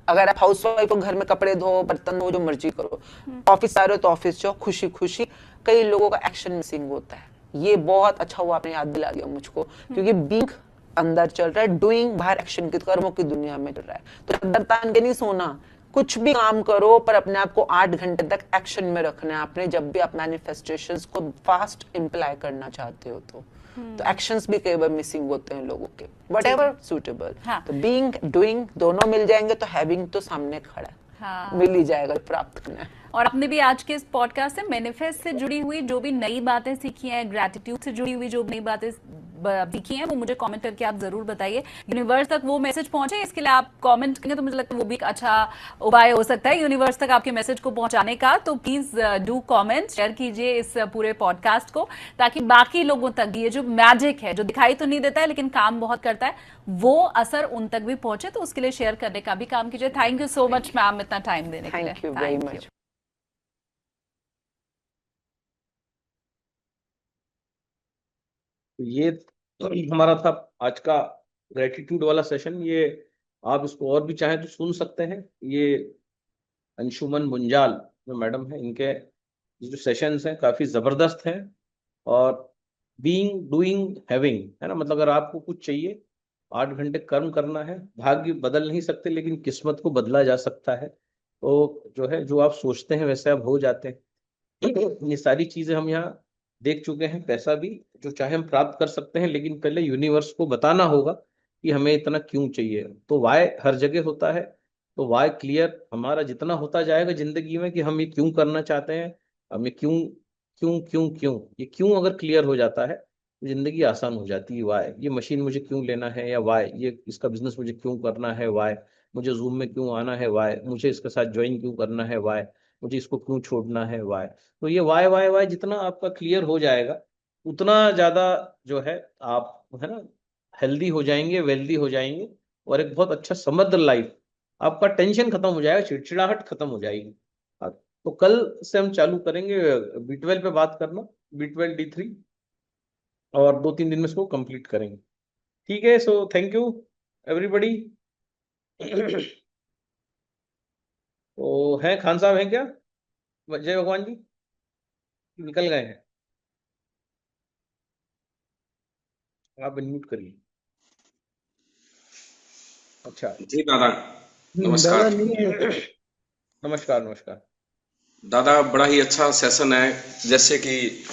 अगर आप हाउस वाइफ हो, घर में कपड़े धो, बर्तन धो, जो मर्जी करो, ऑफिस आ रहे हो तो ऑफिस जाओ, खुशी खुशी। कई लोगों का एक्शन मिसिंग होता है, ये बहुत अच्छा हुआ आपने याद दिला दिया मुझको, क्योंकि बीइंग अंदर चल रहा है, डूइंग बाहर एक्शन की, कर्मों की दुनिया में चल रहा है। तो डर तान के नहीं सोना, कुछ भी काम करो पर अपने आप को 8 घंटे तक एक्शन में रखना है आपने, जब भी आप मैनिफेस्टेशंस को फास्ट इम्प्लाई करना चाहते हो तो एक्शंस भी कई बार मिसिंग होते हैं लोगों के, व्हाटएवर सूटेबल। तो बीइंग, डूइंग दोनों मिल जाएंगे तो हैविंग तो सामने खड़ा है। हाँ। मिल ही जाएगा, प्राप्त करना है। और आपने भी आज के इस पॉडकास्ट से मैनिफेस्ट से जुड़ी हुई जो भी नई बातें सीखी हैं, ग्रैटिट्यूड से जुड़ी हुई जो नई बातें सीखी हैं, वो मुझे कमेंट करके आप जरूर बताइए। यूनिवर्स तक वो मैसेज पहुंचे, इसके लिए आप कमेंट करेंगे तो मुझे लगता है वो भी एक अच्छा उपाय हो सकता है यूनिवर्स तक आपके मैसेज को पहुंचाने का। तो प्लीज डू कमेंट, शेयर कीजिए इस पूरे पॉडकास्ट को, ताकि बाकी लोगों तक ये जो मैजिक है, जो दिखाई तो नहीं देता है लेकिन काम बहुत करता है, वो असर उन तक भी पहुंचे। तो उसके लिए शेयर करने का भी काम कीजिए। Thank you so much ma'am, इतना टाइम देने के लिए। Thank you very much. ये हमारा था आज का ग्रेटिट्यूड वाला सेशन। ये आप इसको और भी चाहें तो सुन सकते हैं। ये अंशुमन मुंजाल जो मैडम है, इनके जो सेशंस हैं काफी जबरदस्त हैं। और बीइंग, डूइंग, हैविंग, है ना, मतलब अगर आपको कुछ चाहिए, 8 घंटे कर्म करना है। भाग्य बदल नहीं सकते लेकिन किस्मत को बदला जा सकता है। तो जो है, जो आप सोचते हैं वैसे आप हो जाते हैं। ये सारी चीजें हम यहाँ देख चुके हैं। पैसा भी जो चाहे हम प्राप्त कर सकते हैं, लेकिन पहले यूनिवर्स को बताना होगा कि हमें इतना क्यों चाहिए। तो वाई हर जगह होता है, तो वाई क्लियर हमारा जितना होता जाएगा जिंदगी में कि हम ये क्यों करना चाहते हैं, हमें क्यों क्यों क्यों क्यों, ये क्यों अगर क्लियर हो जाता है जिंदगी आसान हो जाती है। वाई, ये मशीन मुझे क्यों लेना है, या वाई ये इसका बिजनेस मुझे क्यों करना है, वाई मुझे जूम में क्यों आना है, वाई मुझे इसके साथ ज्वाइन क्यों करना है, वाई मुझे इसको क्यों छोड़ना है, वाई। तो ये वाई वाई वाई जितना आपका क्लियर हो जाएगा, उतना ज्यादा जो है आप, है ना, हेल्दी हो जाएंगे, वेल्दी हो जाएंगे, और एक बहुत अच्छा समृद्ध लाइफ, आपका टेंशन खत्म हो जाएगा, चिड़चिड़ाहट खत्म हो जाएगी। हाँ, तो कल से हम चालू करेंगे B12 पे बात करना, B12 D3, और 2-3 दिन में इसको कंप्लीट करेंगे। ठीक है, सो थैंक यू एवरीबडी। तो हैं खान साहब, हैं क्या? जय भगवान जी निकल गए हैं? आप म्यूट करिए। अच्छा, जी दादा, नमस्कार। दादा नहीं है। नमस्कार नमस्कार। दादा, बड़ा ही अच्छा सेशन है। जैसे कि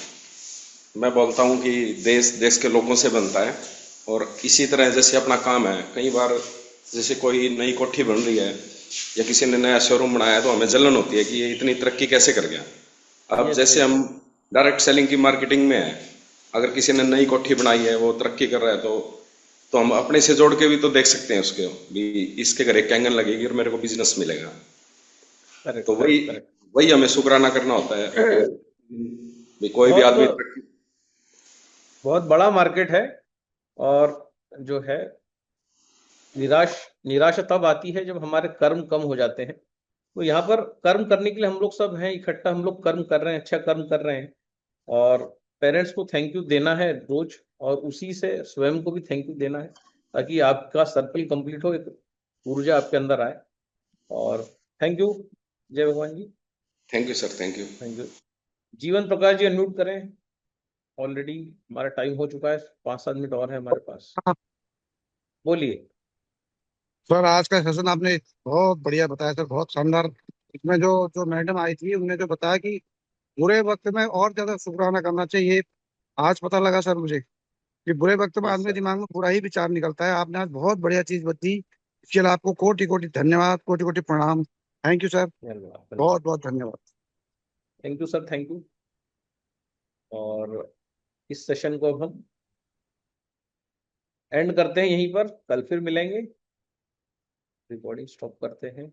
मैं बोलता हूँ कि देश देश के लोगों से बनता है, और इसी तरह जैसे अपना काम है, कई बार जैसे कोई नई कोठी बन रही है या किसी ने नया शोरूम बनाया है, तो हमें जलन होती है कि ये इतनी तरक्की कैसे कर गया। अब Yes, जैसे yes. हम डायरेक्ट सेलिंग की मार्केटिंग में है, अगर किसी ने नई कोठी बनाई है, वो तरक्की कर रहा है, तो हम अपने से जोड़ के भी तो देख सकते हैं उसके भी, इसके घर एक कैंगन लगेगी और मेरे को बिजनेस मिलेगा। करेक्ट तो वही करेक्ट। वही हमें शुक्राना करना होता है भी, कोई भी आदमी बहुत बहुत बड़ा मार्केट है, और जो है, निराशा तब आती है जब हमारे कर्म कम हो जाते हैं। तो यहाँ पर कर्म करने के लिए हम लोग सब हैं इकट्ठा, हम लोग कर्म कर रहे हैं, अच्छा कर्म कर रहे हैं, और पेरेंट्स को थैंक यू देना है रोज, और उसी से स्वयं को भी थैंक यू देना है, ताकि आपका सर्कल कंप्लीट हो, एक ऊर्जा आपके अंदर आए। और thank you, Jai Bhagwan ji. Thank you sir, thank you. Thank you. Jeevan Prakash ji unmute करें, ऑलरेडी हमारा टाइम हो चुका है, 5-7 मिनट और है हमारे पास, बोलिए। सर आज का सेशन आपने बहुत बढ़िया बताया सर, बहुत शानदार। इसमें जो जो मैडम आई थी उन्होंने जो बताया कि बुरे वक्त में और ज्यादा शुक्राना करना चाहिए, आज पता लगा सर मुझे कि बुरे वक्त में यस आदमी सर, दिमाग में बुरा ही विचार निकलता है। आपने आज बहुत बढ़िया चीज बताई, इसके लिए आपको कोटि कोटि धन्यवाद, कोटि कोटि प्रणाम। थैंक यू सर, बहुत बहुत धन्यवाद। Thank you sir, thank you. और इस सेशन को अब हम एंड करते हैं यहीं पर, कल फिर मिलेंगे। रिकॉर्डिंग स्टॉप करते हैं।